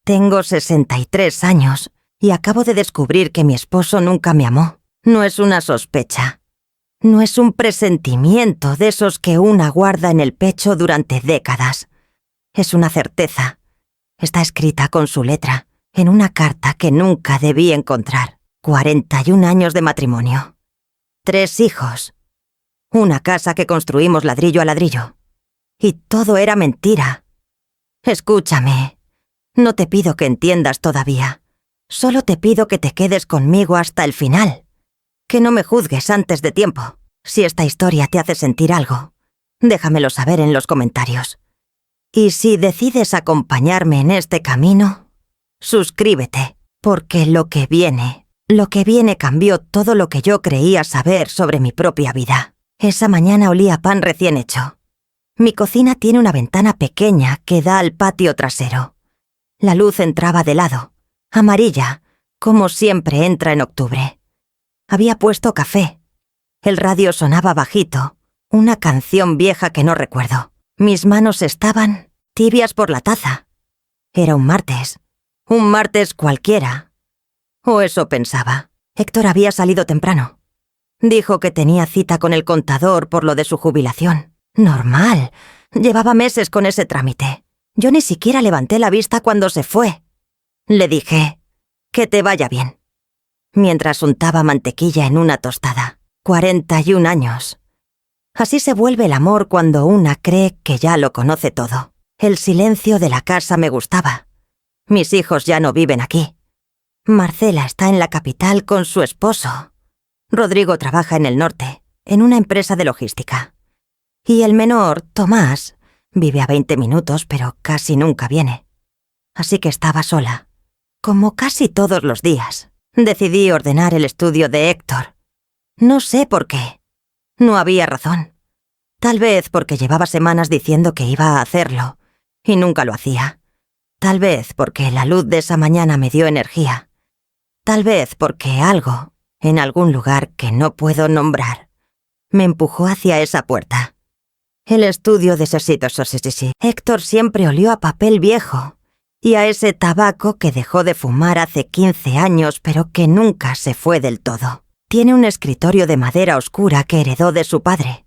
Tengo 63 años y acabo de descubrir que mi esposo nunca me amó. No es una sospecha. No es un presentimiento de esos que una guarda en el pecho durante décadas. Es una certeza. Está escrita con su letra, en una carta que nunca debí encontrar. 41 años de matrimonio. 3 hijos. Una casa que construimos ladrillo a ladrillo. Y todo era mentira. Escúchame. No te pido que entiendas todavía. Solo te pido que te quedes conmigo hasta el final. Que no me juzgues antes de tiempo. Si esta historia te hace sentir algo, déjamelo saber en los comentarios. Y si decides acompañarme en este camino, suscríbete, porque lo que viene cambió todo lo que yo creía saber sobre mi propia vida. Esa mañana olía a pan recién hecho. Mi cocina tiene una ventana pequeña que da al patio trasero. La luz entraba de lado, amarilla, como siempre entra en octubre. Había puesto café. El radio sonaba bajito, una canción vieja que no recuerdo. Mis manos estaban tibias por la taza. Era un martes cualquiera. O eso pensaba. Héctor había salido temprano. Dijo que tenía cita con el contador por lo de su jubilación. Normal. Llevaba meses con ese trámite. Yo ni siquiera levanté la vista cuando se fue. Le dije, que te vaya bien. Mientras untaba mantequilla en una tostada. 41 años. Así se vuelve el amor cuando una cree que ya lo conoce todo. El silencio de la casa me gustaba. Mis hijos ya no viven aquí. Marcela está en la capital con su esposo. Rodrigo trabaja en el norte, en una empresa de logística. Y el menor, Tomás, vive a 20 minutos, pero casi nunca viene. Así que estaba sola, como casi todos los días. Decidí ordenar el estudio de Héctor. No sé por qué. No había razón. Tal vez porque llevaba semanas diciendo que iba a hacerlo, y nunca lo hacía. Tal vez porque la luz de esa mañana me dio energía. Tal vez porque algo, en algún lugar que no puedo nombrar, me empujó hacia esa puerta. El estudio de Sosito. Héctor siempre olió a papel viejo y a ese tabaco que dejó de fumar hace 15 años pero que nunca se fue del todo. Tiene un escritorio de madera oscura que heredó de su padre.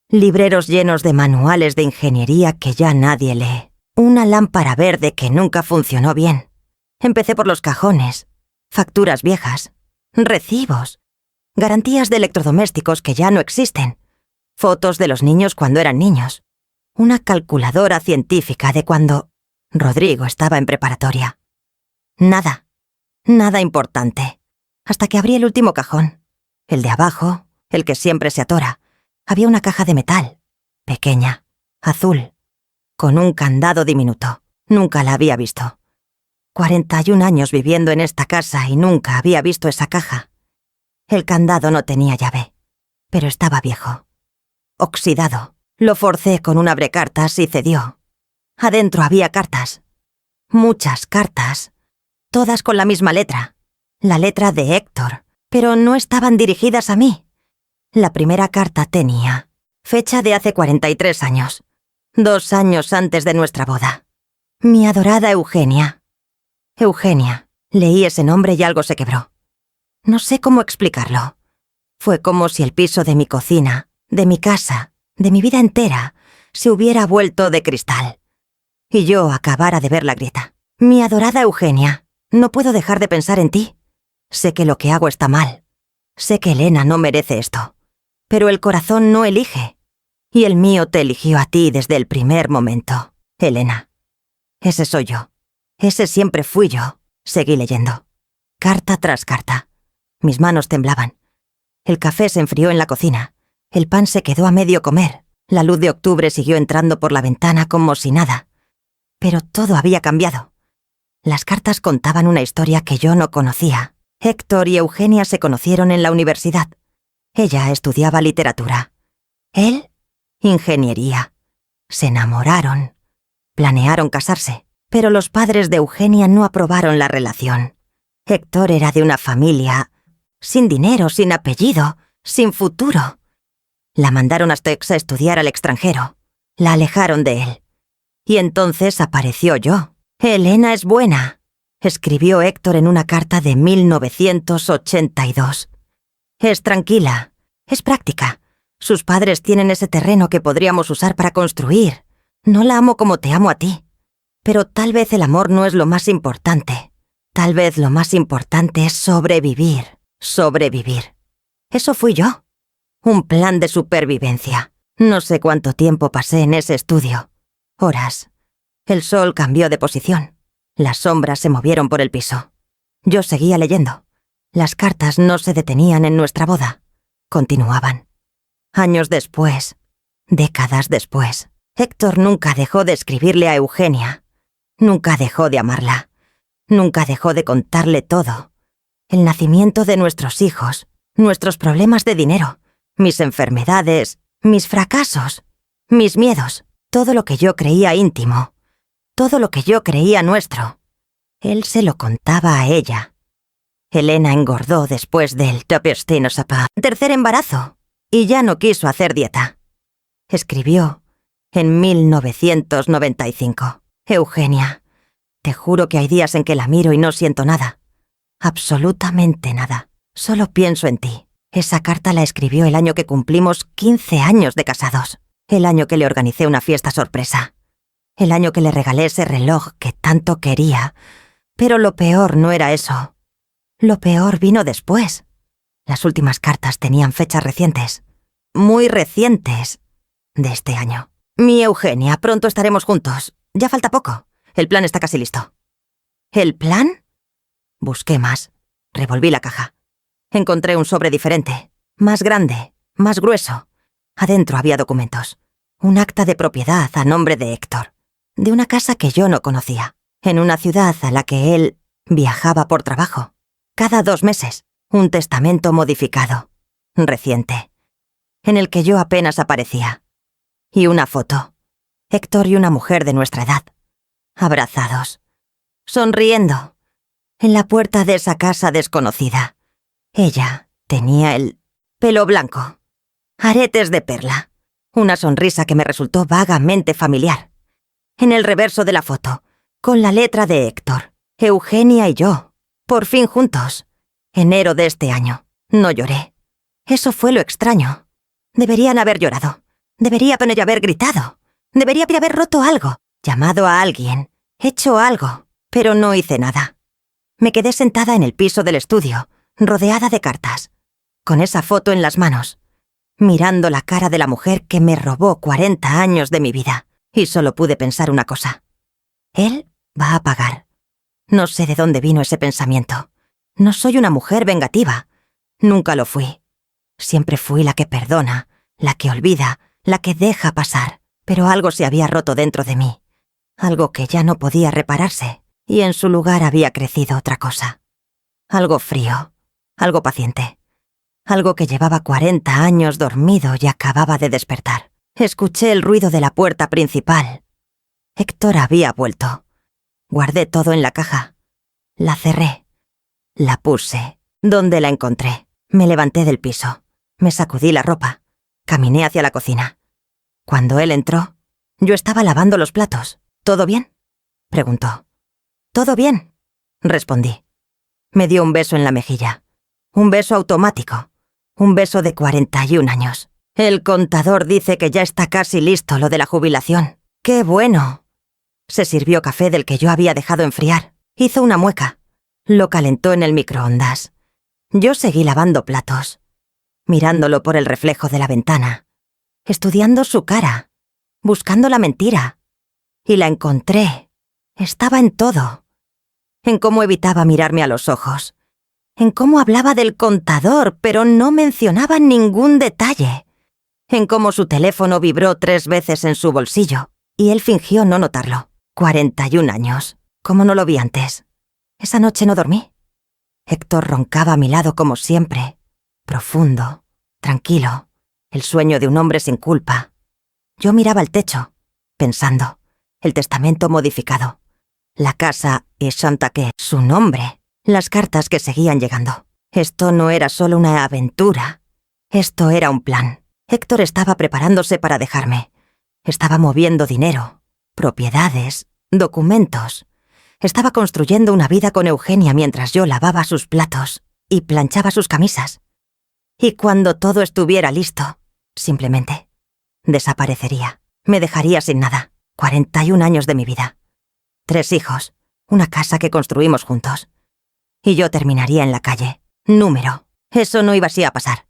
Libreros llenos de manuales de ingeniería que ya nadie lee. Una lámpara verde que nunca funcionó bien. Empecé por los cajones, facturas viejas, recibos, garantías de electrodomésticos que ya no existen, fotos de los niños cuando eran niños, una calculadora científica de cuando Rodrigo estaba en preparatoria. Nada importante. Hasta que abrí el último cajón, el de abajo, el que siempre se atora. Había una caja de metal, pequeña, azul, con un candado diminuto. Nunca la había visto. 41 años viviendo en esta casa y nunca había visto esa caja. El candado no tenía llave, pero estaba viejo, oxidado. Lo forcé con un abrecartas y cedió. Adentro había cartas. Muchas cartas, todas con la misma letra. La letra de Héctor, pero no estaban dirigidas a mí. La primera carta tenía fecha de hace 43 años, 2 años antes de nuestra boda. Mi adorada Eugenia. Eugenia. Leí ese nombre y algo se quebró. No sé cómo explicarlo. Fue como si el piso de mi cocina, de mi casa, de mi vida entera, se hubiera vuelto de cristal. Y yo acabara de ver la grieta. Mi adorada Eugenia, no puedo dejar de pensar en ti. Sé que lo que hago está mal. Sé que Elena no merece esto. Pero el corazón no elige. Y el mío te eligió a ti desde el primer momento, Elena. Ese soy yo. Ese siempre fui yo. Seguí leyendo. Carta tras carta. Mis manos temblaban. El café se enfrió en la cocina. El pan se quedó a medio comer. La luz de octubre siguió entrando por la ventana como si nada. Pero todo había cambiado. Las cartas contaban una historia que yo no conocía. Héctor y Eugenia se conocieron en la universidad. Ella estudiaba literatura. Él, ingeniería. Se enamoraron. Planearon casarse, pero los padres de Eugenia no aprobaron la relación. Héctor era de una familia sin dinero, sin apellido, sin futuro. La mandaron a Texas a estudiar al extranjero. La alejaron de él. Y entonces apareció yo. Elena es buena, escribió Héctor en una carta de 1982. Es tranquila, es práctica. Sus padres tienen ese terreno que podríamos usar para construir. No la amo como te amo a ti. Pero tal vez el amor no es lo más importante. Tal vez lo más importante es sobrevivir. Sobrevivir. Eso fui yo. Un plan de supervivencia. No sé cuánto tiempo pasé en ese estudio. Horas. El sol cambió de posición. Las sombras se movieron por el piso. Yo seguía leyendo. Las cartas no se detenían en nuestra boda. Continuaban. Años después, décadas después, Héctor nunca dejó de escribirle a Eugenia. Nunca dejó de amarla. Nunca dejó de contarle todo. El nacimiento de nuestros hijos, nuestros problemas de dinero, mis enfermedades, mis fracasos, mis miedos, todo lo que yo creía íntimo, todo lo que yo creía nuestro. Él se lo contaba a ella. Elena engordó después del tercer embarazo y ya no quiso hacer dieta. Escribió en 1995. Eugenia, te juro que hay días en que la miro y no siento nada. Absolutamente nada. Solo pienso en ti. Esa carta la escribió el año que cumplimos 15 años de casados. El año que le organicé una fiesta sorpresa. El año que le regalé ese reloj que tanto quería. Pero lo peor no era eso. Lo peor vino después. Las últimas cartas tenían fechas recientes. Muy recientes. De este año. Mi Eugenia, pronto estaremos juntos. Ya falta poco. El plan está casi listo. ¿El plan? Busqué más. Revolví la caja. Encontré un sobre diferente. Más grande. Más grueso. Adentro había documentos. Un acta de propiedad a nombre de Héctor. De una casa que yo no conocía. En una ciudad a la que él viajaba por trabajo. Cada 2 meses. Un testamento modificado. Reciente. En el que yo apenas aparecía. Y una foto. Héctor y una mujer de nuestra edad. Abrazados. Sonriendo. En la puerta de esa casa desconocida. Ella tenía el pelo blanco. Aretes de perla. Una sonrisa que me resultó vagamente familiar. En el reverso de la foto, con la letra de Héctor. Eugenia y yo. Por fin juntos. Enero de este año. No lloré. Eso fue lo extraño. Deberían haber llorado. Debería haber gritado. Debería haber roto algo. Llamado a alguien. Hecho algo. Pero no hice nada. Me quedé sentada en el piso del estudio, rodeada de cartas, con esa foto en las manos, mirando la cara de la mujer que me robó 40 años de mi vida. Y solo pude pensar una cosa. Él va a pagar. No sé de dónde vino ese pensamiento. No soy una mujer vengativa. Nunca lo fui. Siempre fui la que perdona, la que olvida, la que deja pasar. Pero algo se había roto dentro de mí. Algo que ya no podía repararse. Y en su lugar había crecido otra cosa. Algo frío. Algo paciente. Algo que llevaba 40 años dormido y acababa de despertar. Escuché el ruido de la puerta principal. Héctor había vuelto. Guardé todo en la caja. La cerré. La puse. ¿Dónde la encontré? Me levanté del piso. Me sacudí la ropa. Caminé hacia la cocina. Cuando él entró, yo estaba lavando los platos. ¿Todo bien?, preguntó. «Todo bien», respondí. Me dio un beso en la mejilla. Un beso automático. Un beso de 41 años. El contador dice que ya está casi listo lo de la jubilación. ¡Qué bueno! Se sirvió café del que yo había dejado enfriar. Hizo una mueca. Lo calentó en el microondas. Yo seguí lavando platos, mirándolo por el reflejo de la ventana, estudiando su cara, buscando la mentira. Y la encontré. Estaba en todo. En cómo evitaba mirarme a los ojos. En cómo hablaba del contador, pero no mencionaba ningún detalle. En cómo su teléfono vibró 3 veces en su bolsillo, y él fingió no notarlo. 41 años. ¿Cómo no lo vi antes? Esa noche no dormí. Héctor roncaba a mi lado como siempre. Profundo, tranquilo. El sueño de un hombre sin culpa. Yo miraba al techo, pensando. El testamento modificado. La casa y Chantaque, su nombre. Las cartas que seguían llegando. Esto no era solo una aventura. Esto era un plan. Héctor estaba preparándose para dejarme. Estaba moviendo dinero, propiedades, documentos. Estaba construyendo una vida con Eugenia mientras yo lavaba sus platos y planchaba sus camisas. Y cuando todo estuviera listo, simplemente desaparecería. Me dejaría sin nada. 41 años de mi vida. 3 hijos, una casa que construimos juntos. Y yo terminaría en la calle. Número. Eso no iba así a pasar.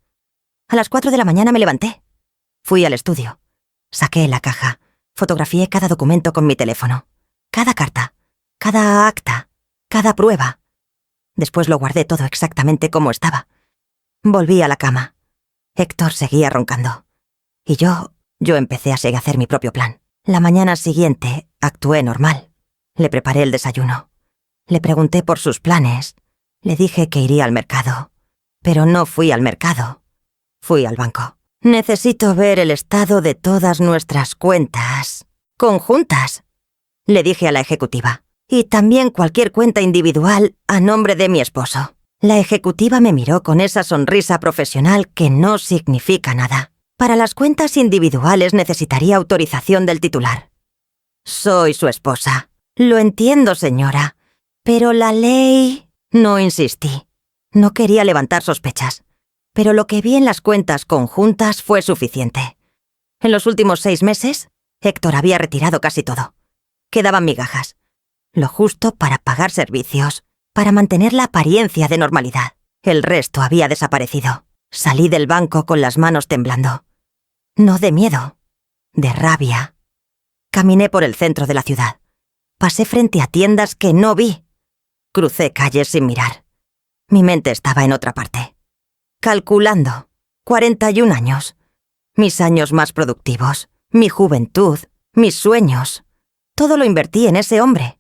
A las 4 de la mañana me levanté. Fui al estudio. Saqué la caja. Fotografié cada documento con mi teléfono. Cada carta. Cada acta. Cada prueba. Después lo guardé todo exactamente como estaba. Volví a la cama. Héctor seguía roncando. Y yo empecé a hacer mi propio plan. La mañana siguiente actué normal. Le preparé el desayuno. Le pregunté por sus planes. Le dije que iría al mercado. Pero no fui al mercado. Fui al banco. Necesito ver el estado de todas nuestras cuentas conjuntas, le dije a la ejecutiva. Y también cualquier cuenta individual a nombre de mi esposo. La ejecutiva me miró con esa sonrisa profesional que no significa nada. Para las cuentas individuales necesitaría autorización del titular. Soy su esposa. Lo entiendo, señora. Pero la ley... No insistí. No quería levantar sospechas. Pero lo que vi en las cuentas conjuntas fue suficiente. En los últimos 6 meses, Héctor había retirado casi todo. Quedaban migajas. Lo justo para pagar servicios, para mantener la apariencia de normalidad. El resto había desaparecido. Salí del banco con las manos temblando. No de miedo, de rabia. Caminé por el centro de la ciudad. Pasé frente a tiendas que no vi. Crucé calles sin mirar. Mi mente estaba en otra parte. Calculando. 41 años. Mis años más productivos. Mi juventud. Mis sueños. Todo lo invertí en ese hombre.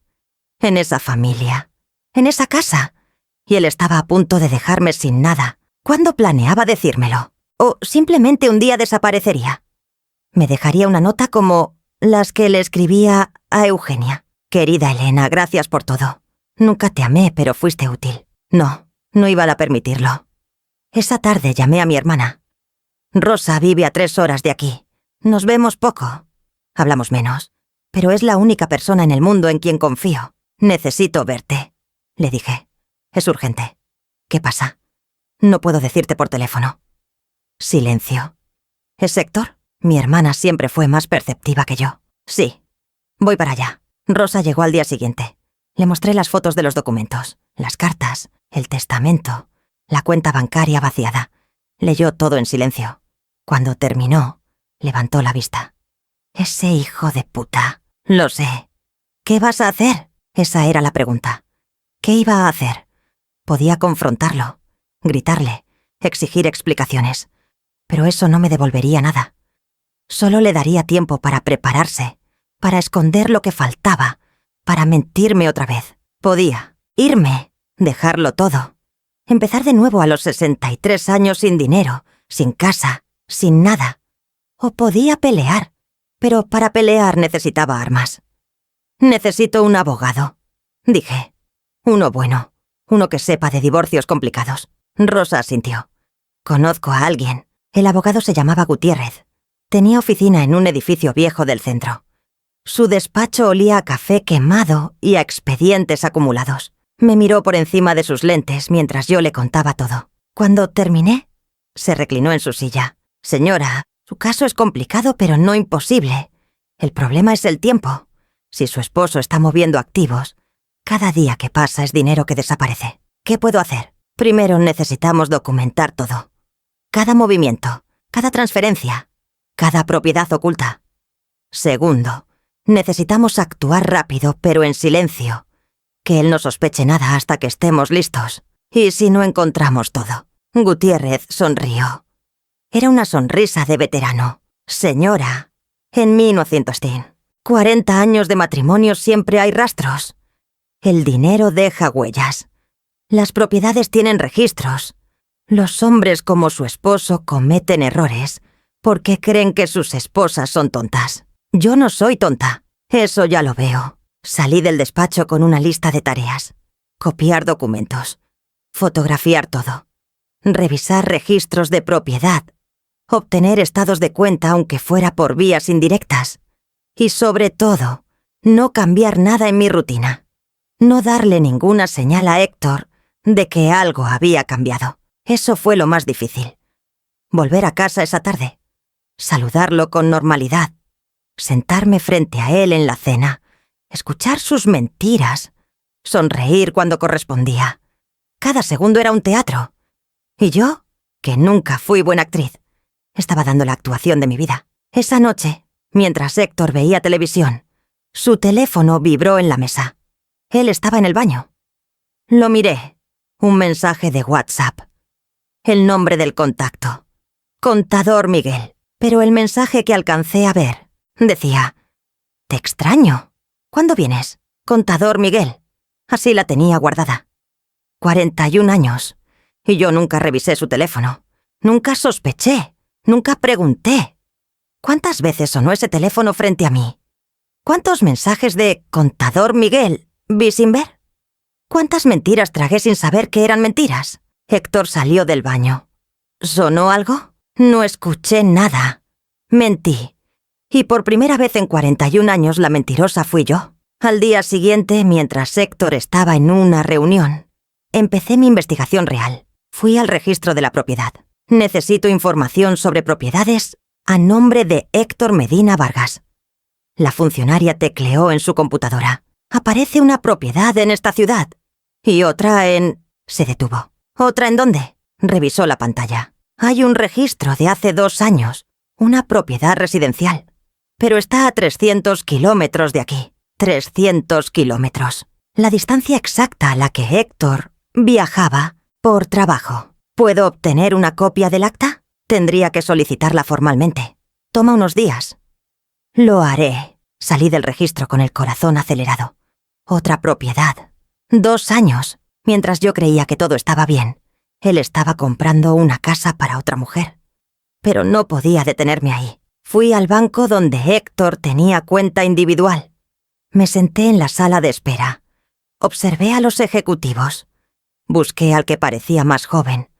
En esa familia. En esa casa. Y él estaba a punto de dejarme sin nada. ¿Cuándo planeaba decírmelo? ¿O simplemente un día desaparecería? Me dejaría una nota como las que le escribía a Eugenia. Querida Elena, gracias por todo. Nunca te amé, pero fuiste útil. No iba a permitirlo. Esa tarde llamé a mi hermana. Rosa vive a 3 horas de aquí. Nos vemos poco. Hablamos menos. Pero es la única persona en el mundo en quien confío. Necesito verte, le dije. Es urgente. ¿Qué pasa? No puedo decirte por teléfono. Silencio. ¿Es Héctor? Mi hermana siempre fue más perceptiva que yo. Sí. Voy para allá. Rosa llegó al día siguiente. Le mostré las fotos de los documentos, las cartas, el testamento, la cuenta bancaria vaciada. Leyó todo en silencio. Cuando terminó, levantó la vista. Ese hijo de puta. Lo sé. ¿Qué vas a hacer? Esa era la pregunta. ¿Qué iba a hacer? Podía confrontarlo, gritarle, exigir explicaciones. Pero eso no me devolvería nada. Solo le daría tiempo para prepararse, para esconder lo que faltaba, para mentirme otra vez. Podía irme, dejarlo todo. Empezar de nuevo a los 63 años sin dinero, sin casa, sin nada. O podía pelear, pero para pelear necesitaba armas. Necesito un abogado, dije. Uno bueno, uno que sepa de divorcios complicados. Rosa asintió. Conozco a alguien. El abogado se llamaba Gutiérrez. Tenía oficina en un edificio viejo del centro. Su despacho olía a café quemado y a expedientes acumulados. Me miró por encima de sus lentes mientras yo le contaba todo. Cuando terminé, se reclinó en su silla. Señora, su caso es complicado pero no imposible. El problema es el tiempo. Si su esposo está moviendo activos, cada día que pasa es dinero que desaparece. ¿Qué puedo hacer? Primero necesitamos documentar todo. Cada movimiento, cada transferencia, cada propiedad oculta. Segundo, necesitamos actuar rápido pero en silencio. Que él no sospeche nada hasta que estemos listos. ¿Y si no encontramos todo? Gutiérrez sonrió. Era una sonrisa de veterano. Señora, en 1900, 40 años de matrimonio siempre hay rastros. El dinero deja huellas. Las propiedades tienen registros. Los hombres como su esposo cometen errores porque creen que sus esposas son tontas. Yo no soy tonta. Eso ya lo veo. Salí del despacho con una lista de tareas. Copiar documentos. Fotografiar todo. Revisar registros de propiedad. Obtener estados de cuenta aunque fuera por vías indirectas. Y sobre todo, no cambiar nada en mi rutina. No darle ninguna señal a Héctor de que algo había cambiado. Eso fue lo más difícil. Volver a casa esa tarde, saludarlo con normalidad, sentarme frente a él en la cena, escuchar sus mentiras, sonreír cuando correspondía. Cada segundo era un teatro. Y yo, que nunca fui buena actriz, estaba dando la actuación de mi vida. Esa noche, mientras Héctor veía televisión, su teléfono vibró en la mesa. Él estaba en el baño. Lo miré. Un mensaje de WhatsApp. El nombre del contacto. Contador Miguel. Pero el mensaje que alcancé a ver decía: «Te extraño. ¿Cuándo vienes? Contador Miguel». Así la tenía guardada. 41 años. Y yo nunca revisé su teléfono. Nunca sospeché. Nunca pregunté. ¿Cuántas veces sonó ese teléfono frente a mí? ¿Cuántos mensajes de «Contador Miguel» vi sin ver? ¿Cuántas mentiras tragué sin saber que eran mentiras? Héctor salió del baño. ¿Sonó algo? No escuché nada. Mentí. Y por primera vez en 41 años la mentirosa fui yo. Al día siguiente, mientras Héctor estaba en una reunión, empecé mi investigación real. Fui al registro de la propiedad. Necesito información sobre propiedades a nombre de Héctor Medina Vargas. La funcionaria tecleó en su computadora. Aparece una propiedad en esta ciudad. Y otra en... Se detuvo. ¿Otra en dónde? Revisó la pantalla. Hay un registro de hace 2 años. Una propiedad residencial. Pero está a 300 kilómetros de aquí. 300 kilómetros. La distancia exacta a la que Héctor viajaba por trabajo. ¿Puedo obtener una copia del acta? Tendría que solicitarla formalmente. Toma unos días. Lo haré. Salí del registro con el corazón acelerado. Otra propiedad. 2 años. Mientras yo creía que todo estaba bien, él estaba comprando una casa para otra mujer. Pero no podía detenerme ahí. Fui al banco donde Héctor tenía cuenta individual. Me senté en la sala de espera. Observé a los ejecutivos. Busqué al que parecía más joven,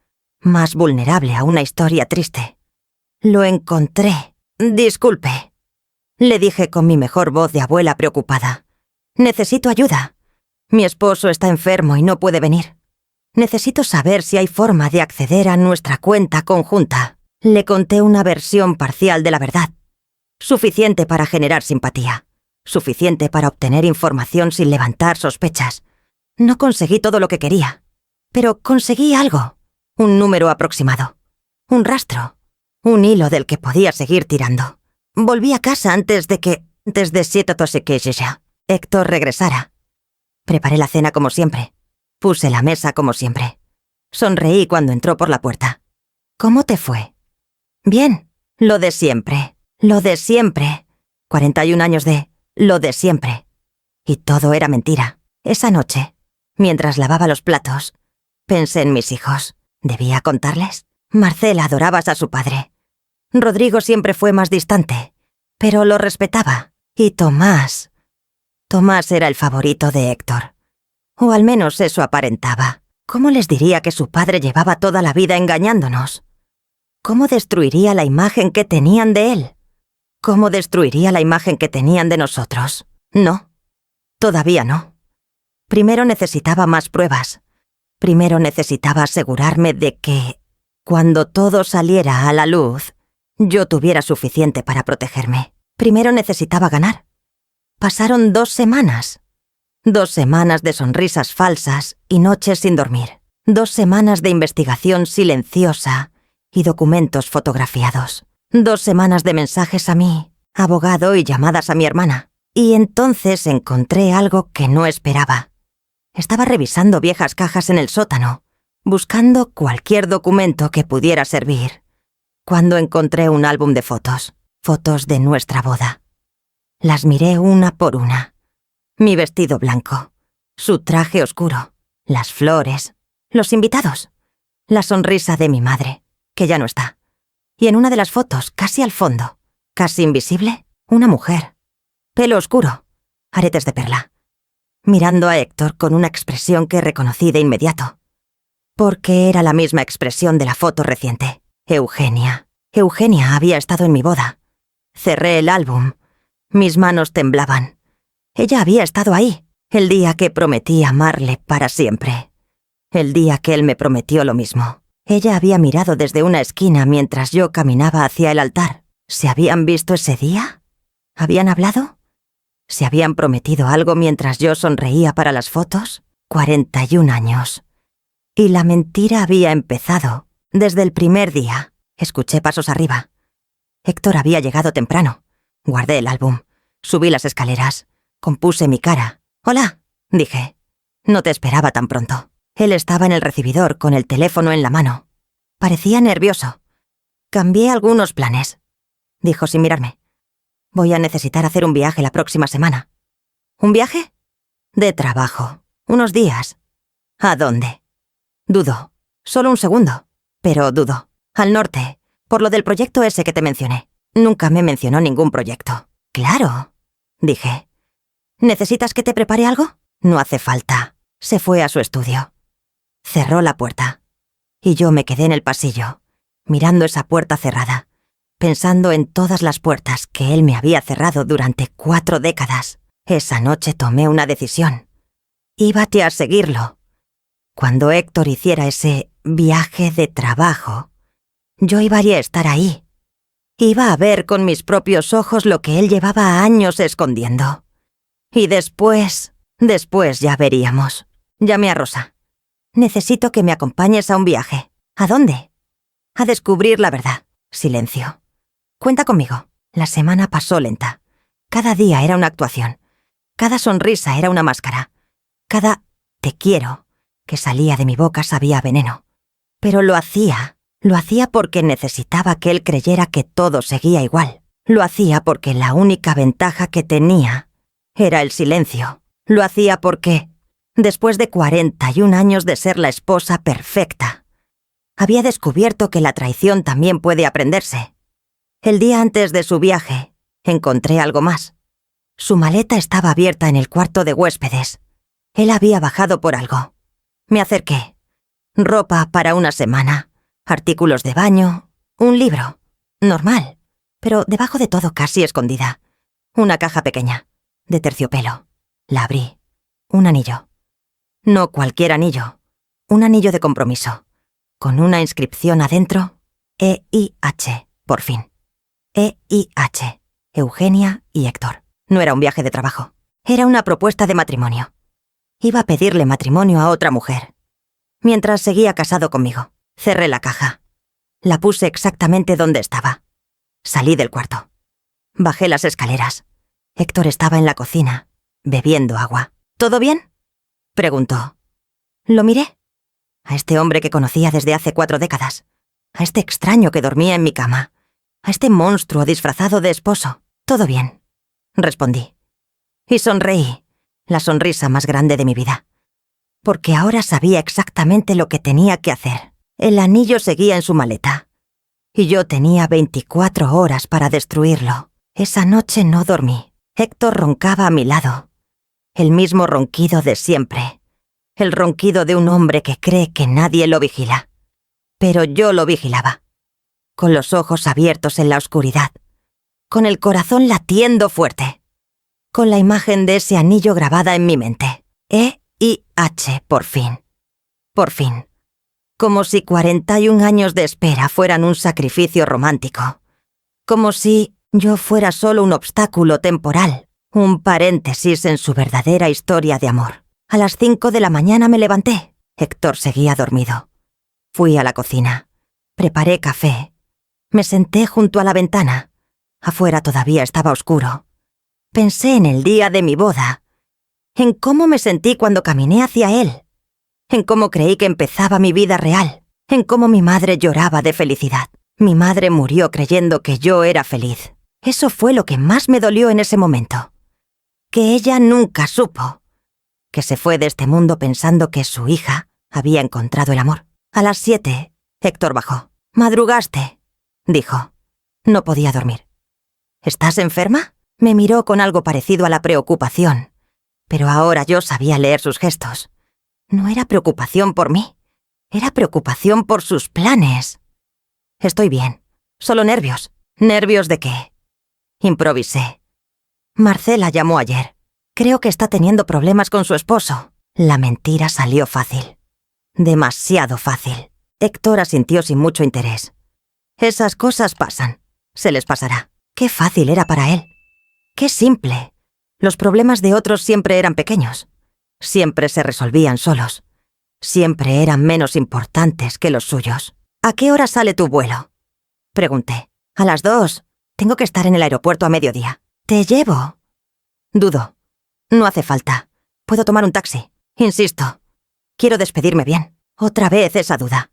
más vulnerable a una historia triste. Lo encontré. «Disculpe», le dije con mi mejor voz de abuela preocupada. «Necesito ayuda. Mi esposo está enfermo y no puede venir. Necesito saber si hay forma de acceder a nuestra cuenta conjunta». Le conté una versión parcial de la verdad. Suficiente para generar simpatía. Suficiente para obtener información sin levantar sospechas. No conseguí todo lo que quería, pero conseguí algo. Un número aproximado. Un rastro. Un hilo del que podía seguir tirando. Volví a casa antes de que, desde Héctor regresara. Preparé la cena como siempre. Puse la mesa como siempre. Sonreí cuando entró por la puerta. «¿Cómo te fue?» «Bien. Lo de siempre. Lo de siempre. 41 años de lo de siempre». Y todo era mentira. Esa noche, mientras lavaba los platos, pensé en mis hijos. ¿Debía contarles? Marcela adoraba a su padre. Rodrigo siempre fue más distante, pero lo respetaba. Y Tomás era el favorito de Héctor. O al menos eso aparentaba. ¿Cómo les diría que su padre llevaba toda la vida engañándonos? ¿Cómo destruiría la imagen que tenían de él? ¿Cómo destruiría la imagen que tenían de nosotros? No. Todavía no. Primero necesitaba más pruebas. Primero necesitaba asegurarme de que, cuando todo saliera a la luz, yo tuviera suficiente para protegerme. Primero necesitaba ganar. Pasaron 2 semanas. 2 semanas de sonrisas falsas y noches sin dormir. 2 semanas de investigación silenciosa y documentos fotografiados. 2 semanas de mensajes a mí, abogado y llamadas a mi hermana. Y entonces encontré algo que no esperaba. Estaba revisando viejas cajas en el sótano, buscando cualquier documento que pudiera servir, cuando encontré un álbum de fotos, fotos de nuestra boda. Las miré una por una. Mi vestido blanco, su traje oscuro, las flores, los invitados, la sonrisa de mi madre, que ya no está. Y en una de las fotos, casi al fondo, casi invisible, una mujer. Pelo oscuro, aretes de perla. Mirando a Héctor con una expresión que reconocí de inmediato. Porque era la misma expresión de la foto reciente. Eugenia. Eugenia había estado en mi boda. Cerré el álbum. Mis manos temblaban. Ella había estado ahí, El día que prometí amarle para siempre. El día que él me prometió lo mismo. Ella había mirado desde una esquina mientras yo caminaba hacia el altar. ¿Se habían visto ese día? ¿Habían hablado? ¿Se habían prometido algo mientras yo sonreía para las fotos? 41 años. Y la mentira había empezado desde el primer día. Escuché pasos arriba. Héctor había llegado temprano. Guardé el álbum. Subí las escaleras. Compuse mi cara. «Hola», dije. No te esperaba tan pronto. Él estaba en el recibidor con el teléfono en la mano. Parecía nervioso. «Cambié algunos planes», dijo sin mirarme. «Voy a necesitar hacer un viaje la próxima semana». «¿Un viaje?» «De trabajo. Unos días». «¿A dónde?» Dudó. Solo un segundo. Pero dudó. «Al norte. Por lo del proyecto ese que te mencioné». Nunca me mencionó ningún proyecto. «Claro», dije. «¿Necesitas que te prepare algo?» «No hace falta». Se fue a su estudio. Cerró la puerta. Y yo me quedé en el pasillo, mirando esa puerta cerrada, pensando en todas las puertas que él me había cerrado durante 4 décadas. Esa noche tomé una decisión. Íbate a seguirlo. Cuando Héctor hiciera ese viaje de trabajo, yo iba a estar ahí. Iba a ver con mis propios ojos lo que él llevaba años escondiendo. Y después ya veríamos. Llamé a Rosa. «Necesito que me acompañes a un viaje». «¿A dónde?» «A descubrir la verdad». Silencio. «Cuenta conmigo». La semana pasó lenta. Cada día era una actuación. Cada sonrisa era una máscara. Cada «te quiero» que salía de mi boca sabía a veneno. Pero lo hacía porque necesitaba que él creyera que todo seguía igual. Lo hacía porque la única ventaja que tenía era el silencio. Lo hacía porque, después de 41 años de ser la esposa perfecta, había descubierto que la traición también puede aprenderse. El día antes de su viaje, encontré algo más. Su maleta estaba abierta en el cuarto de huéspedes. Él había bajado por algo. Me acerqué. Ropa para una semana, artículos de baño, un libro. Normal, pero debajo de todo casi escondida. Una caja pequeña, de terciopelo. La abrí. Un anillo. No cualquier anillo. Un anillo de compromiso. Con una inscripción adentro. EIH, por fin. EIH. Eugenia y Héctor. No era un viaje de trabajo. Era una propuesta de matrimonio. Iba a pedirle matrimonio a otra mujer. Mientras seguía casado conmigo, cerré la caja. La puse exactamente donde estaba. Salí del cuarto. Bajé las escaleras. Héctor estaba en la cocina, bebiendo agua. «¿Todo bien?», preguntó. Lo miré. A este hombre que conocía desde hace 4 décadas. A este extraño que dormía en mi cama. A este monstruo disfrazado de esposo. «Todo bien», respondí. Y sonreí, la sonrisa más grande de mi vida. Porque ahora sabía exactamente lo que tenía que hacer. El anillo seguía en su maleta. Y yo tenía 24 horas para destruirlo. Esa noche no dormí. Héctor roncaba a mi lado. El mismo ronquido de siempre. El ronquido de un hombre que cree que nadie lo vigila. Pero yo lo vigilaba. Con los ojos abiertos en la oscuridad. Con el corazón latiendo fuerte. Con la imagen de ese anillo grabada en mi mente. EIH, por fin. Por fin. Como si 41 años de espera fueran un sacrificio romántico. Como si yo fuera solo un obstáculo temporal. Un paréntesis en su verdadera historia de amor. A las 5 de la mañana me levanté. Héctor seguía dormido. Fui a la cocina. Preparé café. Me senté junto a la ventana. Afuera todavía estaba oscuro. Pensé en el día de mi boda. En cómo me sentí cuando caminé hacia él. En cómo creí que empezaba mi vida real. En cómo mi madre lloraba de felicidad. Mi madre murió creyendo que yo era feliz. Eso fue lo que más me dolió en ese momento. Que ella nunca supo. Que se fue de este mundo pensando que su hija había encontrado el amor. A las 7, Héctor bajó. «Madrugaste», dijo. No podía dormir. «¿Estás enferma?». Me miró con algo parecido a la preocupación. Pero ahora yo sabía leer sus gestos. No era preocupación por mí. Era preocupación por sus planes. «Estoy bien. Solo nervios». «¿Nervios de qué?». Improvisé. «Marcela llamó ayer. Creo que está teniendo problemas con su esposo. La mentira salió fácil. Demasiado fácil. Héctor asintió sin mucho interés. Esas cosas pasan. Se les pasará. Qué fácil era para él. Qué simple. Los problemas de otros siempre eran pequeños. Siempre se resolvían solos. Siempre eran menos importantes que los suyos. ¿A qué hora sale tu vuelo? Pregunté. A las 2. Tengo que estar en el aeropuerto a mediodía. ¿Te llevo? Dudo. No hace falta. Puedo tomar un taxi. Insisto. Quiero despedirme bien. Otra vez esa duda.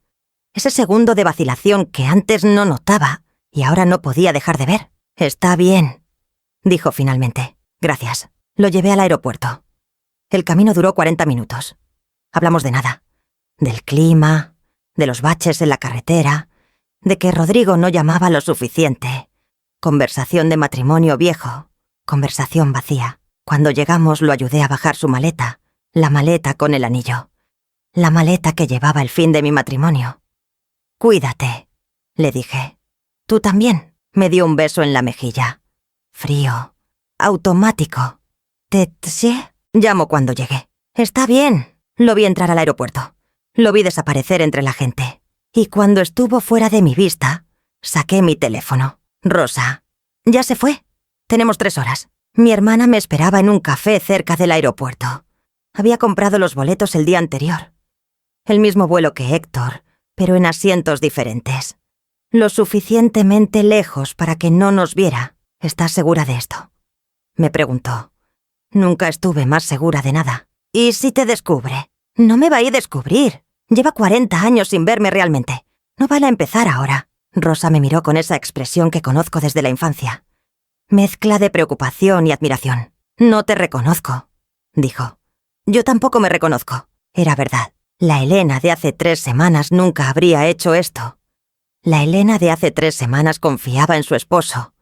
Ese segundo de vacilación que antes no notaba y ahora no podía dejar de ver. Está bien, dijo finalmente. Gracias. Lo llevé al aeropuerto. El camino duró 40 minutos. Hablamos de nada. Del clima, de los baches en la carretera, de que Rodrigo no llamaba lo suficiente. Conversación de matrimonio viejo. Conversación vacía. Cuando llegamos lo ayudé a bajar su maleta. La maleta con el anillo. La maleta que llevaba el fin de mi matrimonio. Cuídate, le dije. Tú también. Me dio un beso en la mejilla. Frío. Automático. Tetsé. Llamo cuando llegué. Está bien. Lo vi entrar al aeropuerto. Lo vi desaparecer entre la gente. Y cuando estuvo fuera de mi vista, saqué mi teléfono. Rosa. Ya se fue. Tenemos 3 horas. Mi hermana me esperaba en un café cerca del aeropuerto. Había comprado los boletos el día anterior. El mismo vuelo que Héctor, pero en asientos diferentes. Lo suficientemente lejos para que no nos viera. ¿Estás segura de esto? Me preguntó. Nunca estuve más segura de nada. ¿Y si te descubre? No me va a ir a descubrir. Lleva 40 años sin verme realmente. No vale a empezar ahora. Rosa me miró con esa expresión que conozco desde la infancia. Mezcla de preocupación y admiración. No te reconozco, dijo. Yo tampoco me reconozco. Era verdad. La Elena de hace 3 semanas nunca habría hecho esto. La Elena de hace 3 semanas confiaba en su esposo.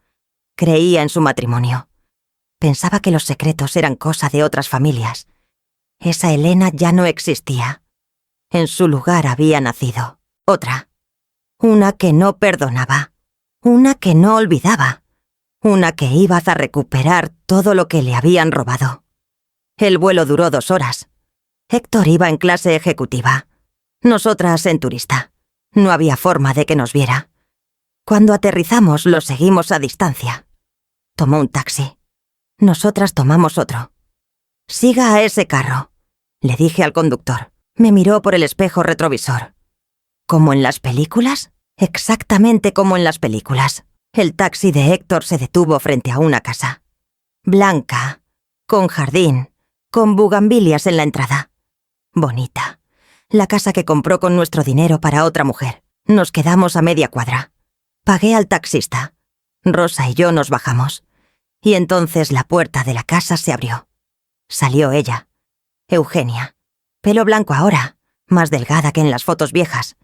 Creía en su matrimonio. Pensaba que los secretos eran cosa de otras familias. Esa Elena ya no existía. En su lugar había nacido otra. Una que no perdonaba. Una que no olvidaba. Una que iba a recuperar todo lo que le habían robado. El vuelo duró 2 horas. Héctor iba en clase ejecutiva. Nosotras en turista. No había forma de que nos viera. Cuando aterrizamos lo seguimos a distancia. Tomó un taxi. Nosotras tomamos otro. Siga a ese carro, le dije al conductor. Me miró por el espejo retrovisor. ¿Como en las películas? Exactamente como en las películas. El taxi de Héctor se detuvo frente a una casa. Blanca, con jardín, con bugambilias en la entrada. Bonita. La casa que compró con nuestro dinero para otra mujer. Nos quedamos a media cuadra. Pagué al taxista. Rosa y yo nos bajamos. Y entonces la puerta de la casa se abrió. Salió ella. Eugenia. Pelo blanco ahora, más delgada que en las fotos viejas.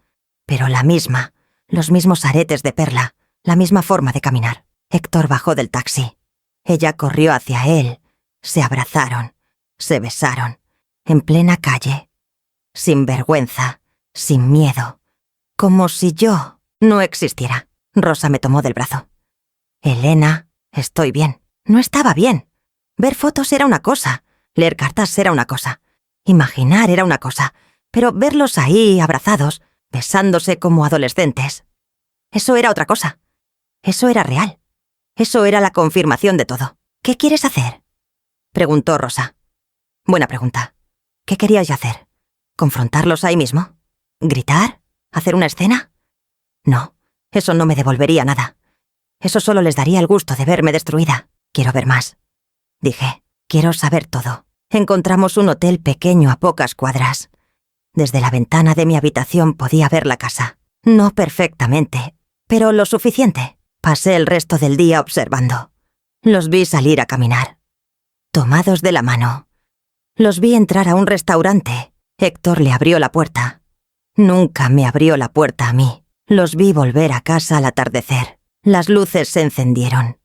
Pero la misma, los mismos aretes de perla, la misma forma de caminar. Héctor bajó del taxi. Ella corrió hacia él. Se abrazaron. Se besaron. En plena calle. Sin vergüenza. Sin miedo. Como si yo no existiera. Rosa me tomó del brazo. Elena, estoy bien. No estaba bien. Ver fotos era una cosa. Leer cartas era una cosa. Imaginar era una cosa. Pero verlos ahí, abrazados, besándose como adolescentes. Eso era otra cosa. Eso era real. Eso era la confirmación de todo. ¿Qué quieres hacer? Preguntó Rosa. Buena pregunta. ¿Qué queríais hacer? ¿Confrontarlos ahí mismo? ¿Gritar? ¿Hacer una escena? No, eso no me devolvería nada. Eso solo les daría el gusto de verme destruida. Quiero ver más. Dije, quiero saber todo. Encontramos un hotel pequeño a pocas cuadras. Desde la ventana de mi habitación podía ver la casa. No perfectamente, pero lo suficiente. Pasé el resto del día observando. Los vi salir a caminar. Tomados de la mano. Los vi entrar a un restaurante. Héctor le abrió la puerta. Nunca me abrió la puerta a mí. Los vi volver a casa al atardecer. Las luces se encendieron.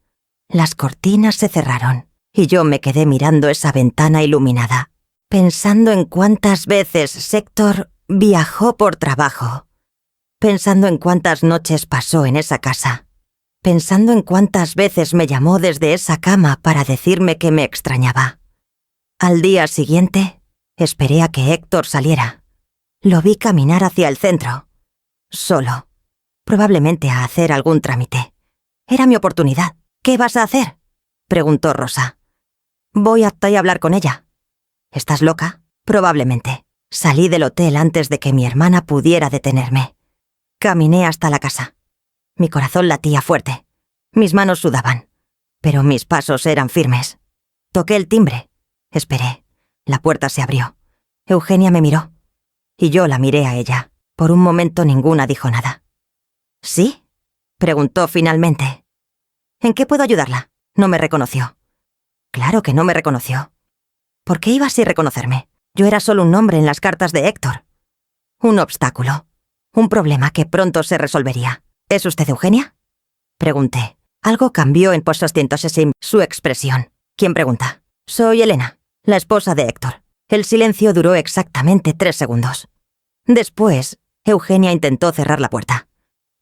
Las cortinas se cerraron. Y yo me quedé mirando esa ventana iluminada, pensando en cuántas veces Héctor viajó por trabajo, pensando en cuántas noches pasó en esa casa, pensando en cuántas veces me llamó desde esa cama para decirme que me extrañaba. Al día siguiente, esperé a que Héctor saliera. Lo vi caminar hacia el centro. Solo. Probablemente a hacer algún trámite. Era mi oportunidad. ¿Qué vas a hacer?, preguntó Rosa. Voy a hablar con ella. ¿Estás loca? Probablemente. Salí del hotel antes de que mi hermana pudiera detenerme. Caminé hasta la casa. Mi corazón latía fuerte. Mis manos sudaban. Pero mis pasos eran firmes. Toqué el timbre. Esperé. La puerta se abrió. Eugenia me miró. Y yo la miré a ella. Por un momento ninguna dijo nada. ¿Sí?, preguntó finalmente. ¿En qué puedo ayudarla? No me reconoció. Claro que no me reconoció. ¿Por qué iba así a reconocerme? Yo era solo un nombre en las cartas de Héctor. Un obstáculo. Un problema que pronto se resolvería. ¿Es usted Eugenia?, pregunté. Algo cambió en su expresión. ¿Quién pregunta? Soy Elena, la esposa de Héctor. El silencio duró exactamente 3 segundos. Después, Eugenia intentó cerrar la puerta.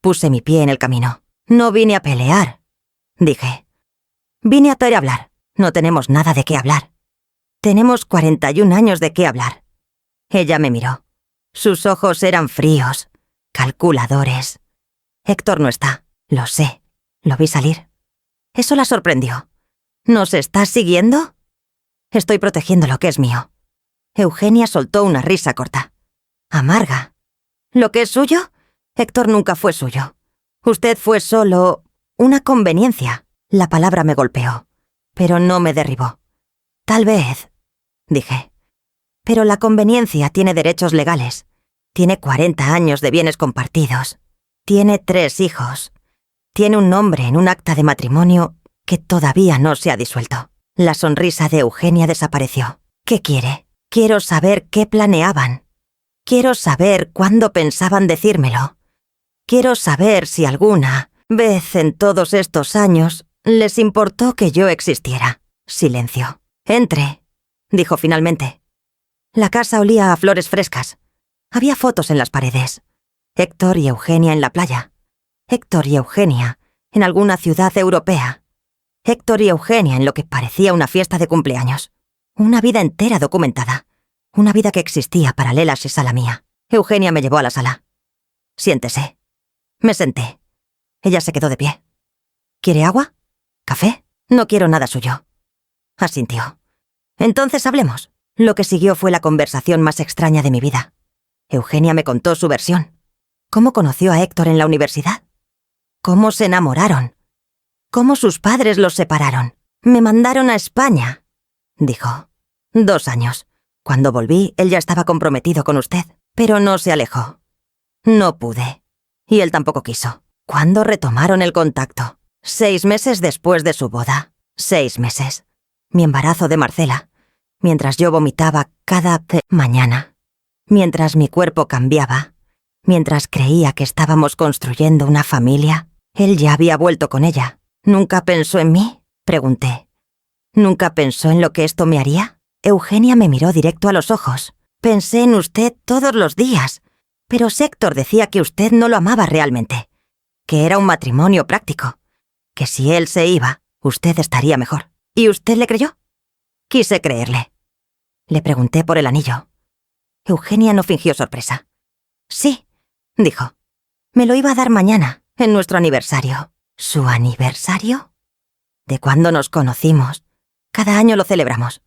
Puse mi pie en el camino. No vine a pelear, dije. Vine a hablar. No tenemos nada de qué hablar. Tenemos 41 años de qué hablar. Ella me miró. Sus ojos eran fríos, calculadores. Héctor no está, lo sé. Lo vi salir. Eso la sorprendió. ¿Nos estás siguiendo? Estoy protegiendo lo que es mío. Eugenia soltó una risa corta. Amarga. ¿Lo que es suyo? Héctor nunca fue suyo. Usted fue solo una conveniencia. La palabra me golpeó, pero no me derribó. Tal vez, dije. Pero la conveniencia tiene derechos legales. Tiene 40 años de bienes compartidos. Tiene 3 hijos. Tiene un nombre en un acta de matrimonio que todavía no se ha disuelto. La sonrisa de Eugenia desapareció. ¿Qué quiere? Quiero saber qué planeaban. Quiero saber cuándo pensaban decírmelo. Quiero saber si alguna vez en todos estos años les importó que yo existiera. Silencio. Entre, dijo finalmente. La casa olía a flores frescas. Había fotos en las paredes. Héctor y Eugenia en la playa. Héctor y Eugenia en alguna ciudad europea. Héctor y Eugenia en lo que parecía una fiesta de cumpleaños. Una vida entera documentada. Una vida que existía paralela a la mía. Eugenia me llevó a la sala. Siéntese. Me senté. Ella se quedó de pie. ¿Quiere agua? ¿Café? No quiero nada suyo. Asintió. Entonces hablemos. Lo que siguió fue la conversación más extraña de mi vida. Eugenia me contó su versión. ¿Cómo conoció a Héctor en la universidad? ¿Cómo se enamoraron? ¿Cómo sus padres los separaron? Me mandaron a España, dijo. 2 años. Cuando volví, él ya estaba comprometido con usted, pero no se alejó. No pude. Y él tampoco quiso. ¿Cuándo retomaron el contacto? 6 meses después de su boda. 6 meses. Mi embarazo de Marcela. Mientras yo vomitaba cada mañana. Mientras mi cuerpo cambiaba. Mientras creía que estábamos construyendo una familia. Él ya había vuelto con ella. ¿Nunca pensó en mí?, pregunté. ¿Nunca pensó en lo que esto me haría? Eugenia me miró directo a los ojos. Pensé en usted todos los días. Pero Héctor decía que usted no lo amaba realmente. Que era un matrimonio práctico. Que si él se iba, usted estaría mejor. ¿Y usted le creyó? Quise creerle. Le pregunté por el anillo. Eugenia no fingió sorpresa. Sí, dijo. Me lo iba a dar mañana, en nuestro aniversario. ¿Su aniversario? ¿De cuándo nos conocimos? Cada año lo celebramos.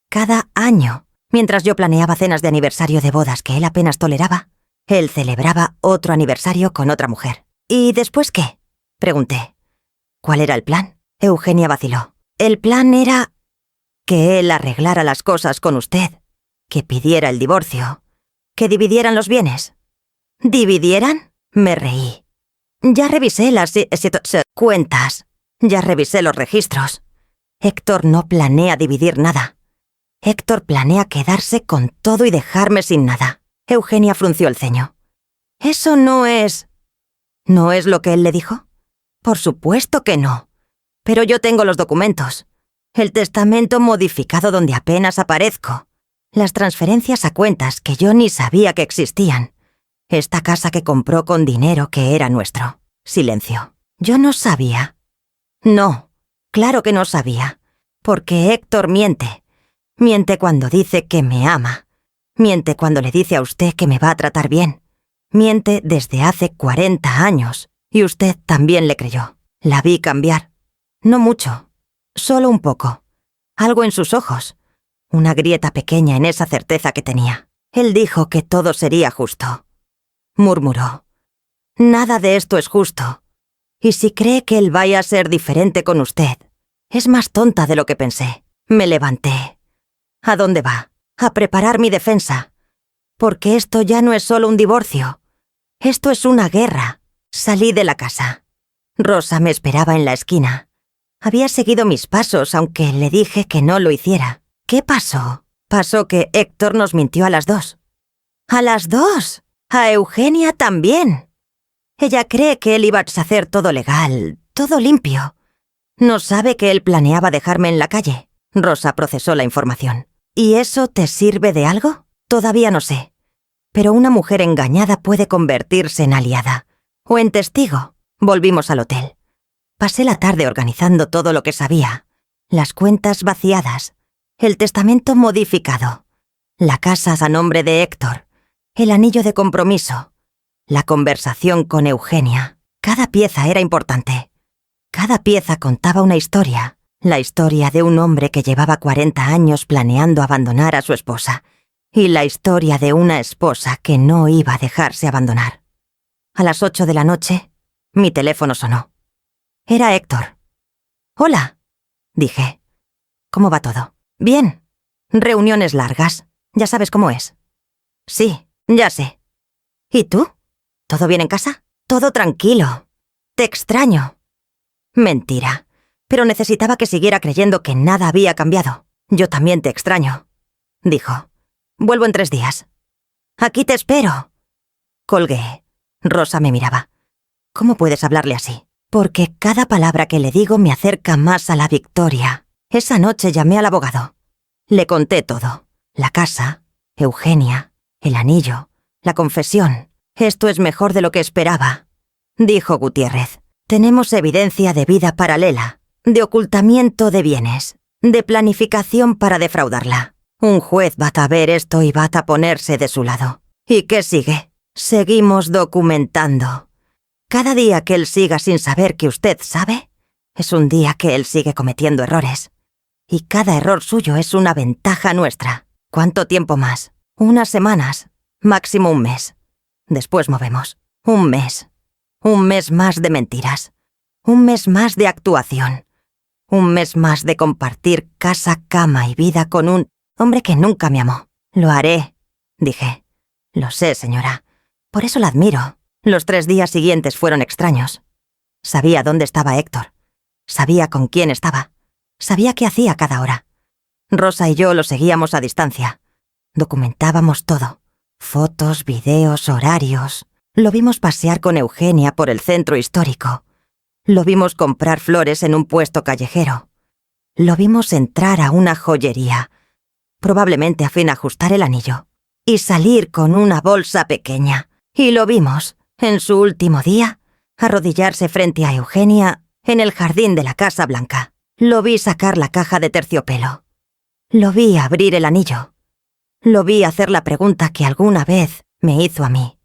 Cada año. Mientras yo planeaba cenas de aniversario de bodas que él apenas toleraba, él celebraba otro aniversario con otra mujer. ¿Y después qué?, pregunté. ¿Cuál era el plan? Eugenia vaciló. El plan era que él arreglara las cosas con usted, que pidiera el divorcio, que dividieran los bienes. ¿Dividieran? Me reí. Ya revisé las cuentas. Ya revisé los registros. Héctor no planea dividir nada. Héctor planea quedarse con todo y dejarme sin nada. Eugenia frunció el ceño. Eso no es... ¿No es lo que él le dijo? Por supuesto que no. Pero yo tengo los documentos. El testamento modificado donde apenas aparezco. Las transferencias a cuentas que yo ni sabía que existían. Esta casa que compró con dinero que era nuestro. Silencio. Yo no sabía. No, claro que no sabía. Porque Héctor miente. Miente cuando dice que me ama. Miente cuando le dice a usted que me va a tratar bien. Miente desde hace 40 años. Y usted también le creyó. La vi cambiar. No mucho. Solo un poco. Algo en sus ojos. Una grieta pequeña en esa certeza que tenía. Él dijo que todo sería justo. Murmuró. Nada de esto es justo. Y si cree que él vaya a ser diferente con usted, es más tonta de lo que pensé. Me levanté. ¿A dónde va? A preparar mi defensa. Porque esto ya no es solo un divorcio. Esto es una guerra. Salí de la casa. Rosa me esperaba en la esquina. Había seguido mis pasos, aunque le dije que no lo hiciera. ¿Qué pasó? Pasó que Héctor nos mintió a las 2. ¿A las 2? A Eugenia también. Ella cree que él iba a hacer todo legal, todo limpio. No sabe que él planeaba dejarme en la calle. Rosa procesó la información. ¿Y eso te sirve de algo? Todavía no sé. Pero una mujer engañada puede convertirse en aliada. O en testigo. Volvimos al hotel. Pasé la tarde organizando todo lo que sabía. Las cuentas vaciadas. El testamento modificado. La casa a nombre de Héctor. El anillo de compromiso. La conversación con Eugenia. Cada pieza era importante. Cada pieza contaba una historia. La historia de un hombre que llevaba 40 años planeando abandonar a su esposa. Y la historia de una esposa que no iba a dejarse abandonar. A las 8 de la noche, mi teléfono sonó. Era Héctor. «Hola», dije. «¿Cómo va todo?» «Bien. Reuniones largas. Ya sabes cómo es». «Sí, ya sé». «¿Y tú? ¿Todo bien en casa?» «Todo tranquilo. Te extraño». «Mentira. Pero necesitaba que siguiera creyendo que nada había cambiado. Yo también te extraño», dijo. «Vuelvo en 3 días». «Aquí te espero». Colgué. Rosa me miraba. «¿Cómo puedes hablarle así?» «Porque cada palabra que le digo me acerca más a la victoria». Esa noche llamé al abogado. Le conté todo. La casa, Eugenia, el anillo, la confesión. «Esto es mejor de lo que esperaba», dijo Gutiérrez. «Tenemos evidencia de vida paralela, de ocultamiento de bienes, de planificación para defraudarla. Un juez va a ver esto y va a ponerse de su lado. ¿Y qué sigue? Seguimos documentando. Cada día que él siga sin saber que usted sabe, es un día que él sigue cometiendo errores. Y cada error suyo es una ventaja nuestra. ¿Cuánto tiempo más? Unas semanas, máximo un mes. Después movemos. Un mes. Un mes más de mentiras. Un mes más de actuación. Un mes más de compartir casa, cama y vida con un hombre que nunca me amó. Lo haré», dije. «Lo sé, señora. Por eso la admiro». Los 3 días siguientes fueron extraños. Sabía dónde estaba Héctor. Sabía con quién estaba. Sabía qué hacía cada hora. Rosa y yo lo seguíamos a distancia. Documentábamos todo. Fotos, videos, horarios. Lo vimos pasear con Eugenia por el centro histórico. Lo vimos comprar flores en un puesto callejero. Lo vimos entrar a una joyería, probablemente a fin de ajustar el anillo, y salir con una bolsa pequeña. Y lo vimos, en su último día, arrodillarse frente a Eugenia en el jardín de la Casa Blanca. Lo vi sacar la caja de terciopelo. Lo vi abrir el anillo. Lo vi hacer la pregunta que alguna vez me hizo a mí.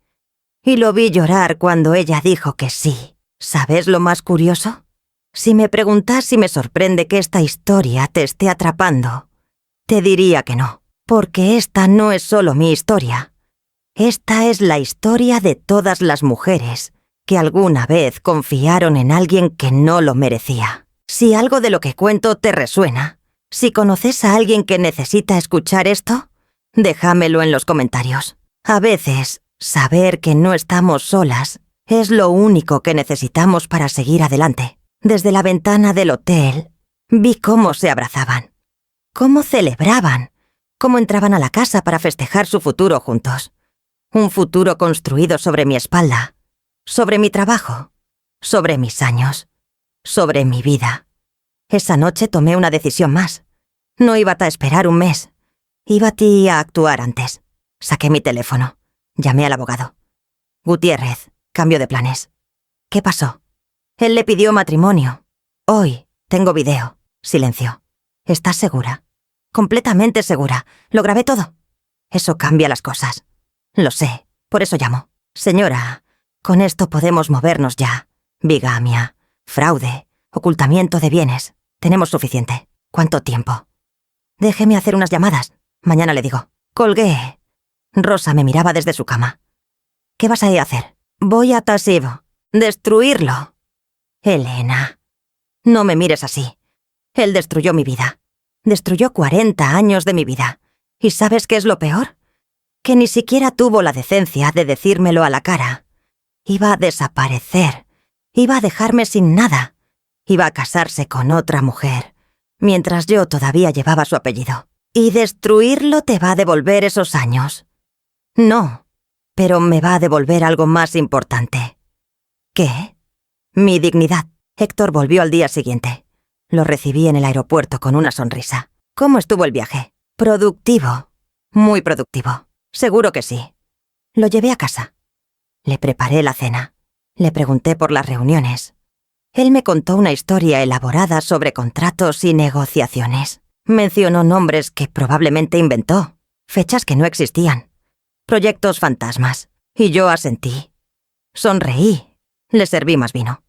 Y lo vi llorar cuando ella dijo que sí. ¿Sabes lo más curioso? Si me preguntas si me sorprende que esta historia te esté atrapando, te diría que no, porque esta no es solo mi historia. Esta es la historia de todas las mujeres que alguna vez confiaron en alguien que no lo merecía. Si algo de lo que cuento te resuena, si conoces a alguien que necesita escuchar esto, déjamelo en los comentarios. A veces, saber que no estamos solas es lo único que necesitamos para seguir adelante. Desde la ventana del hotel, vi cómo se abrazaban, cómo celebraban, cómo entraban a la casa para festejar su futuro juntos. Un futuro construido sobre mi espalda, sobre mi trabajo, sobre mis años, sobre mi vida. Esa noche tomé una decisión más. No iba a esperar un mes. Iba a actuar antes. Saqué mi teléfono. Llamé al abogado. «Gutiérrez, cambio de planes». «¿Qué pasó?» «Él le pidió matrimonio. Hoy tengo video». Silencio. «¿Estás segura?» completamente segura. Lo grabé todo. Eso cambia las cosas. Lo sé, por eso llamo. Señora, con esto podemos movernos ya. Bigamia, fraude, ocultamiento de bienes. Tenemos suficiente. ¿Cuánto tiempo? Déjeme hacer unas llamadas. Mañana le digo. Colgué. Rosa me miraba desde su cama. ¿Qué vas a ir a hacer? Voy a Tasivo. Destruirlo. Elena, no me mires así. Él destruyó mi vida. Destruyó 40 años de mi vida. ¿Y sabes qué es lo peor? Que ni siquiera tuvo la decencia de decírmelo a la cara. Iba a desaparecer. Iba a dejarme sin nada. Iba a casarse con otra mujer, mientras yo todavía llevaba su apellido. Y destruirlo te va a devolver esos años. No, pero me va a devolver algo más importante. ¿Qué? Mi dignidad. Héctor volvió al día siguiente. Lo recibí en el aeropuerto con una sonrisa. ¿Cómo estuvo el viaje? Productivo. Muy productivo. Seguro que sí. Lo llevé a casa. Le preparé la cena. Le pregunté por las reuniones. Él me contó una historia elaborada sobre contratos y negociaciones. Mencionó nombres que probablemente inventó, fechas que no existían, proyectos fantasmas, y yo asentí. Sonreí. Le serví más vino.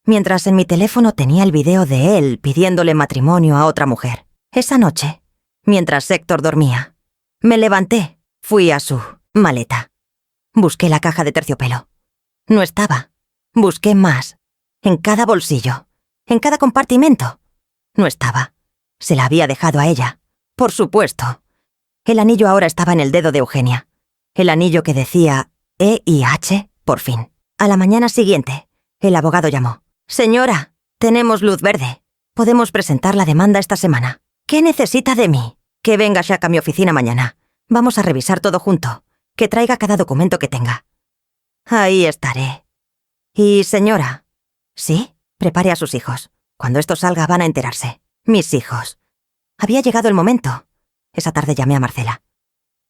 Mientras en mi teléfono tenía el video de él pidiéndole matrimonio a otra mujer. Esa noche, mientras Héctor dormía, me levanté, fui a su maleta. Busqué la caja de terciopelo. No estaba. Busqué más. En cada bolsillo. En cada compartimento. No estaba. Se la había dejado a ella. Por supuesto. El anillo ahora estaba en el dedo de Eugenia. El anillo que decía E-I-H, por fin. A la mañana siguiente, el abogado llamó. Señora, tenemos luz verde. Podemos presentar la demanda esta semana. ¿Qué necesita de mí? Que venga Shaq a mi oficina mañana. Vamos a revisar todo junto. Que traiga cada documento que tenga. Ahí estaré. Y, señora... ¿Sí? Prepare a sus hijos. Cuando esto salga van a enterarse. Mis hijos. Había llegado el momento. Esa tarde llamé a Marcela.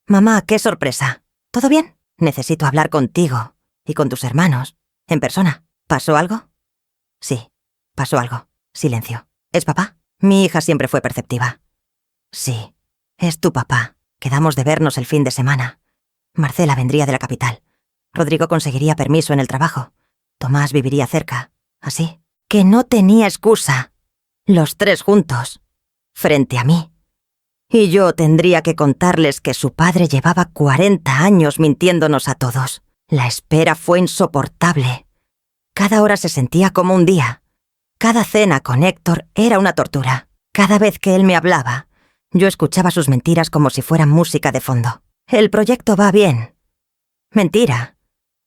Mamá, qué sorpresa. ¿Todo bien? Necesito hablar contigo. Y con tus hermanos. En persona. ¿Pasó algo? Sí, pasó algo. Silencio. ¿Es papá? Mi hija siempre fue perceptiva. Sí, es tu papá. Quedamos de vernos el fin de semana. Marcela vendría de la capital. Rodrigo conseguiría permiso en el trabajo. Tomás viviría cerca. Así. Que no tenía excusa. Los tres juntos. Frente a mí. Y yo tendría que contarles que su padre llevaba 40 años mintiéndonos a todos. La espera fue insoportable. Cada hora se sentía como un día. Cada cena con Héctor era una tortura. Cada vez que él me hablaba, yo escuchaba sus mentiras como si fueran música de fondo. El proyecto va bien. Mentira.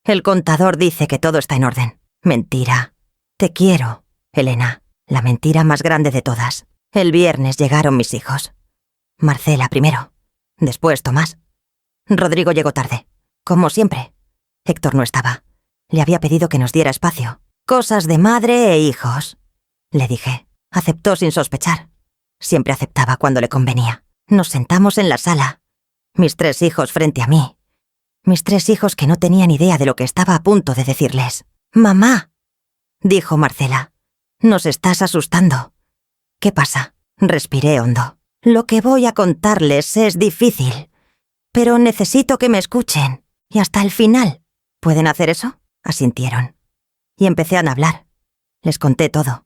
El contador dice que todo está en orden. Mentira. Te quiero, Elena. La mentira más grande de todas. El viernes llegaron mis hijos. Marcela primero. Después Tomás. Rodrigo llegó tarde. Como siempre. Héctor no estaba. Le había pedido que nos diera espacio. Cosas de madre e hijos. Le dije. Aceptó sin sospechar. Siempre aceptaba cuando le convenía. Nos sentamos en la sala. Mis tres hijos frente a mí. Mis tres hijos que no tenían idea de lo que estaba a punto de decirles. «Mamá», dijo Marcela, «nos estás asustando». «¿Qué pasa?» Respiré hondo. «Lo que voy a contarles es difícil, pero necesito que me escuchen. Y hasta el final. ¿Pueden hacer eso?» Asintieron. Y empecé a hablar. Les conté todo.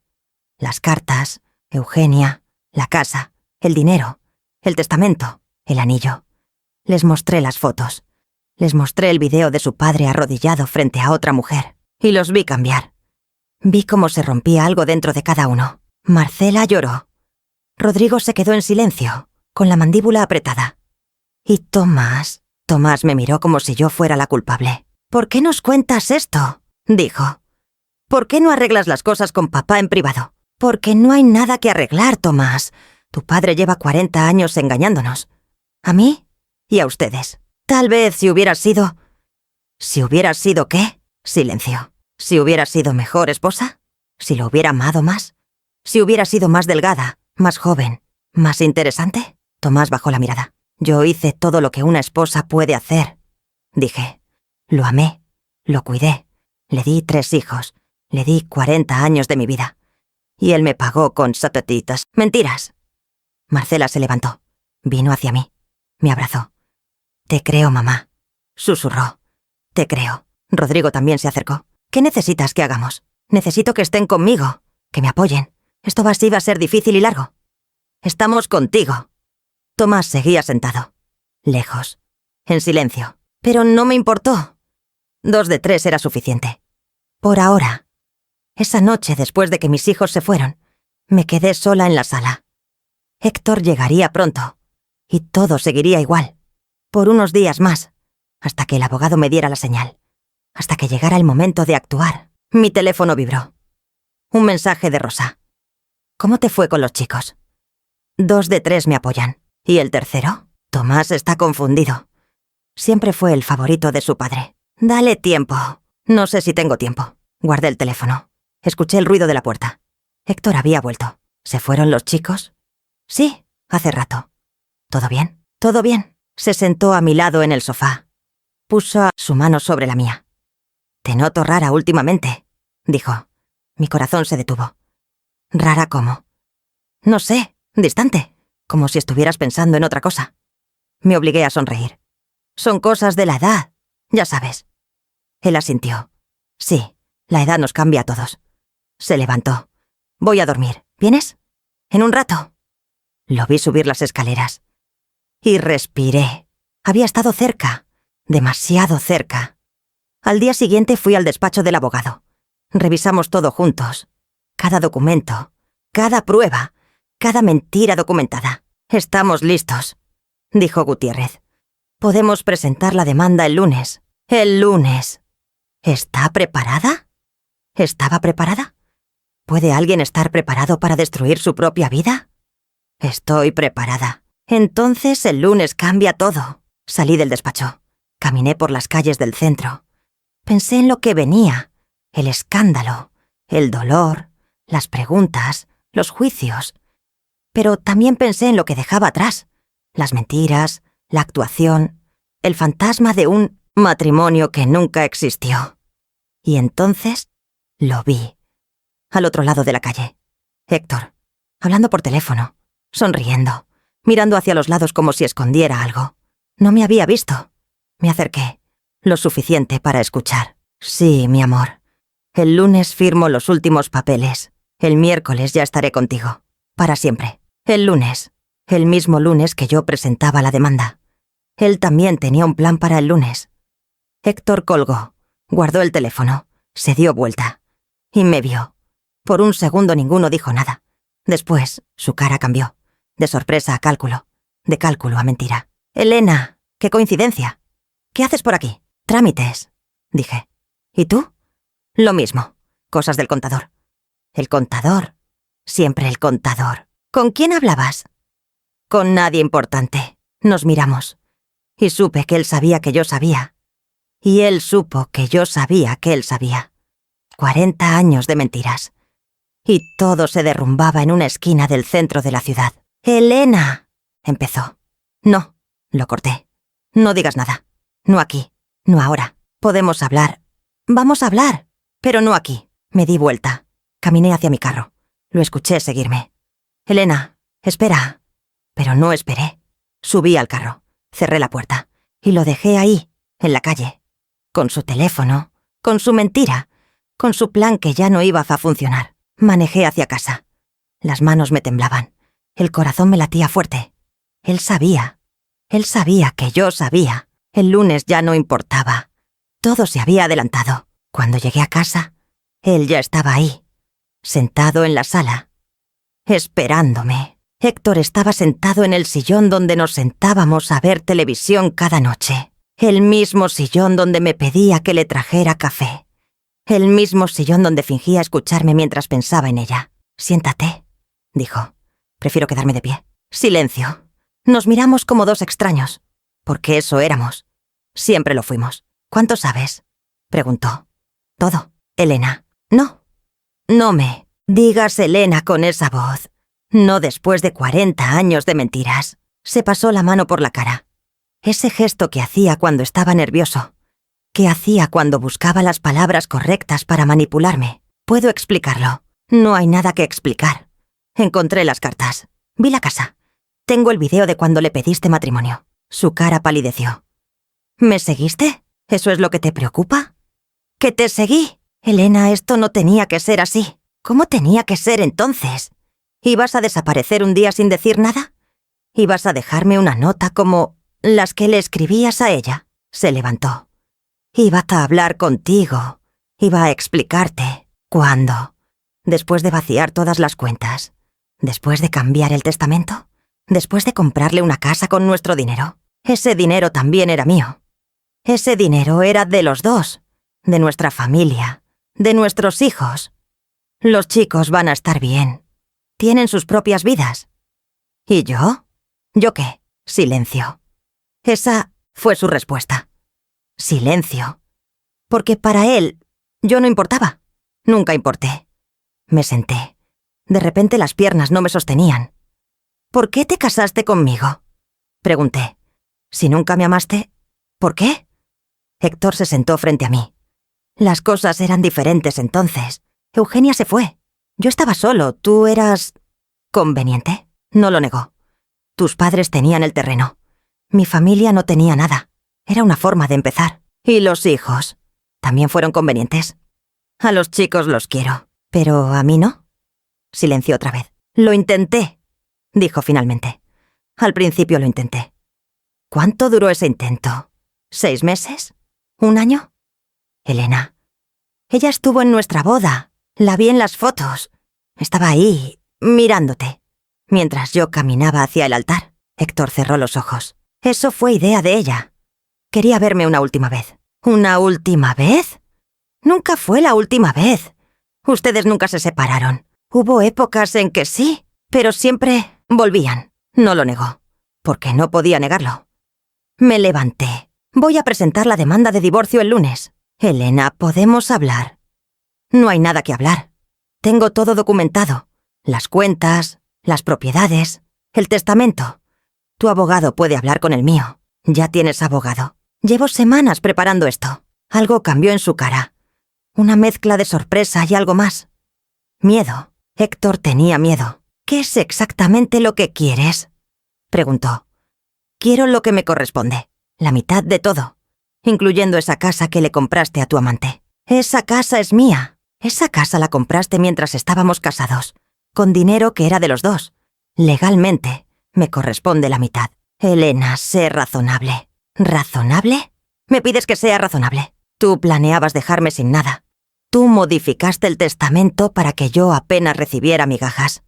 Las cartas, Eugenia, la casa, el dinero, el testamento, el anillo. Les mostré las fotos. Les mostré el video de su padre arrodillado frente a otra mujer. Y los vi cambiar. Vi cómo se rompía algo dentro de cada uno. Marcela lloró. Rodrigo se quedó en silencio, con la mandíbula apretada. Y Tomás me miró como si yo fuera la culpable. «¿Por qué nos cuentas esto?», dijo. «¿Por qué no arreglas las cosas con papá en privado?» «Porque no hay nada que arreglar, Tomás. Tu padre lleva 40 años engañándonos. A mí y a ustedes. Tal vez si hubieras sido... ¿Si hubieras sido qué?» Silencio. ¿Si hubiera sido mejor esposa? ¿Si lo hubiera amado más? ¿Si hubiera sido más delgada, más joven, más interesante? Tomás bajó la mirada. Yo hice todo lo que una esposa puede hacer. Dije. Lo amé. Lo cuidé. Le di 3 hijos. Le di 40 años de mi vida. Y él me pagó con satatitas. Mentiras. Marcela se levantó. Vino hacia mí. Me abrazó. «Te creo, mamá», susurró. «Te creo». Rodrigo también se acercó. «¿Qué necesitas que hagamos? Necesito que estén conmigo, que me apoyen. Esto así va a ser difícil y largo». «Estamos contigo». Tomás seguía sentado. Lejos. En silencio. Pero no me importó. 2 de 3 era suficiente. Por ahora. Esa noche, después de que mis hijos se fueron, me quedé sola en la sala. Héctor llegaría pronto. Y todo seguiría igual. Por unos días más. Hasta que el abogado me diera la señal. Hasta que llegara el momento de actuar. Mi teléfono vibró. Un mensaje de Rosa. «¿Cómo te fue con los chicos?» 2 de 3 me apoyan. ¿Y el tercero? Tomás está confundido. Siempre fue el favorito de su padre. «Dale tiempo». «No sé si tengo tiempo». Guardé el teléfono. Escuché el ruido de la puerta. Héctor había vuelto. ¿Se fueron los chicos? «Sí, hace rato». «¿Todo bien?» «Todo bien». Se sentó a mi lado en el sofá. Puso su mano sobre la mía. «Te noto rara últimamente», dijo. Mi corazón se detuvo. «¿Rara cómo?» «No sé, distante, como si estuvieras pensando en otra cosa». Me obligué a sonreír. «Son cosas de la edad, ya sabes». Él asintió. «Sí, la edad nos cambia a todos». Se levantó. «Voy a dormir. ¿Vienes? ¿En un rato?» Lo vi subir las escaleras. Y respiré. Había estado cerca, demasiado cerca. Al día siguiente fui al despacho del abogado. Revisamos todo juntos. Cada documento, cada prueba, cada mentira documentada. «Estamos listos», dijo Gutiérrez. «Podemos presentar la demanda el lunes». «El lunes». ¿Está preparada? ¿Estaba preparada? ¿Puede alguien estar preparado para destruir su propia vida? Estoy preparada. Entonces el lunes cambia todo. Salí del despacho. Caminé por las calles del centro. Pensé en lo que venía. El escándalo, el dolor, las preguntas, los juicios. Pero también pensé en lo que dejaba atrás. Las mentiras, la actuación, el fantasma de un matrimonio que nunca existió. Y entonces lo vi. Al otro lado de la calle. Héctor, hablando por teléfono, sonriendo, mirando hacia los lados como si escondiera algo. No me había visto. Me acerqué, lo suficiente para escuchar. «Sí, mi amor. El lunes firmo los últimos papeles. El miércoles ya estaré contigo. Para siempre. El lunes. El mismo lunes que yo presentaba la demanda. Él también tenía un plan para el lunes». Héctor colgó, guardó el teléfono, se dio vuelta. Y me vio. Por un segundo ninguno dijo nada. Después, su cara cambió. De sorpresa a cálculo. De cálculo a mentira. «Elena, qué coincidencia. ¿Qué haces por aquí?» «Trámites», dije. «¿Y tú?» «Lo mismo. Cosas del contador». «¿El contador?» «Siempre el contador». «¿Con quién hablabas?» «Con nadie importante». Nos miramos. Y supe que él sabía que yo sabía. Y él supo que yo sabía que él sabía. 40 años de mentiras. Y todo se derrumbaba en una esquina del centro de la ciudad. «Elena», empezó. «No», lo corté. «No digas nada. No aquí. No ahora. Podemos hablar. Vamos a hablar. Pero no aquí». Me di vuelta. Caminé hacia mi carro. Lo escuché seguirme. «Elena, espera». Pero no esperé. Subí al carro. Cerré la puerta. Y lo dejé ahí, en la calle. Con su teléfono. Con su mentira. Con su plan que ya no iba a funcionar. Manejé hacia casa. Las manos me temblaban. El corazón me latía fuerte. Él sabía. Él sabía que yo sabía. El lunes ya no importaba. Todo se había adelantado. Cuando llegué a casa, él ya estaba ahí, sentado en la sala, esperándome. Héctor estaba sentado en el sillón donde nos sentábamos a ver televisión cada noche. El mismo sillón donde me pedía que le trajera café. El mismo sillón donde fingía escucharme mientras pensaba en ella. «Siéntate», dijo. «Prefiero quedarme de pie». Silencio. Nos miramos como dos extraños. Porque eso éramos. Siempre lo fuimos. «¿Cuánto sabes?», preguntó. «Todo». «Elena». «No. No me digas Elena con esa voz. No después de 40 años de mentiras». Se pasó la mano por la cara. Ese gesto que hacía cuando estaba nervioso. Que hacía cuando buscaba las palabras correctas para manipularme. Puedo explicarlo. No hay nada que explicar. Encontré las cartas. Vi la casa. Tengo el video de cuando le pediste matrimonio. Su cara palideció. ¿Me seguiste? ¿Eso es lo que te preocupa? ¿Que te seguí? Elena, esto no tenía que ser así. ¿Cómo tenía que ser entonces? ¿Ibas a desaparecer un día sin decir nada? ¿Ibas a dejarme una nota como las que le escribías a ella? Se levantó. Iba a hablar contigo. Iba a explicarte. ¿Cuándo? Después de vaciar todas las cuentas. Después de cambiar el testamento. Después de comprarle una casa con nuestro dinero. Ese dinero también era mío. Ese dinero era de los dos. De nuestra familia. De nuestros hijos. Los chicos van a estar bien. Tienen sus propias vidas. ¿Y yo? ¿Yo qué? Silencio. Esa fue su respuesta. Silencio. Porque para él, yo no importaba. Nunca importé. Me senté. De repente las piernas no me sostenían. ¿Por qué te casaste conmigo? Pregunté. Si nunca me amaste, ¿por qué? Héctor se sentó frente a mí. Las cosas eran diferentes entonces. Eugenia se fue. Yo estaba solo. ¿Tú eras conveniente? No lo negó. Tus padres tenían el terreno. Mi familia no tenía nada. Era una forma de empezar. ¿Y los hijos? ¿También fueron convenientes? A los chicos los quiero, pero a mí no. Silenció otra vez. Lo intenté, dijo finalmente. Al principio lo intenté. ¿Cuánto duró ese intento? ¿6 meses? ¿1 año? Elena. Ella estuvo en nuestra boda. La vi en las fotos. Estaba ahí, mirándote. Mientras yo caminaba hacia el altar. Héctor cerró los ojos. Eso fue idea de ella. Quería verme una última vez. ¿Una última vez? Nunca fue la última vez. Ustedes nunca se separaron. Hubo épocas en que sí, pero siempre volvían. No lo negó, porque no podía negarlo. Me levanté. Voy a presentar la demanda de divorcio el lunes. Elena, ¿podemos hablar? No hay nada que hablar. Tengo todo documentado. Las cuentas, las propiedades, el testamento. Tu abogado puede hablar con el mío. Ya tienes abogado. Llevo semanas preparando esto. Algo cambió en su cara. Una mezcla de sorpresa y algo más. Miedo. Héctor tenía miedo. ¿Qué es exactamente lo que quieres? Preguntó. Quiero lo que me corresponde. La mitad de todo. Incluyendo esa casa que le compraste a tu amante. Esa casa es mía. Esa casa la compraste mientras estábamos casados. Con dinero que era de los dos. Legalmente, me corresponde la mitad. Elena, sé razonable. ¿Razonable? ¿Me pides que sea razonable? Tú planeabas dejarme sin nada. Tú modificaste el testamento para que yo apenas recibiera migajas.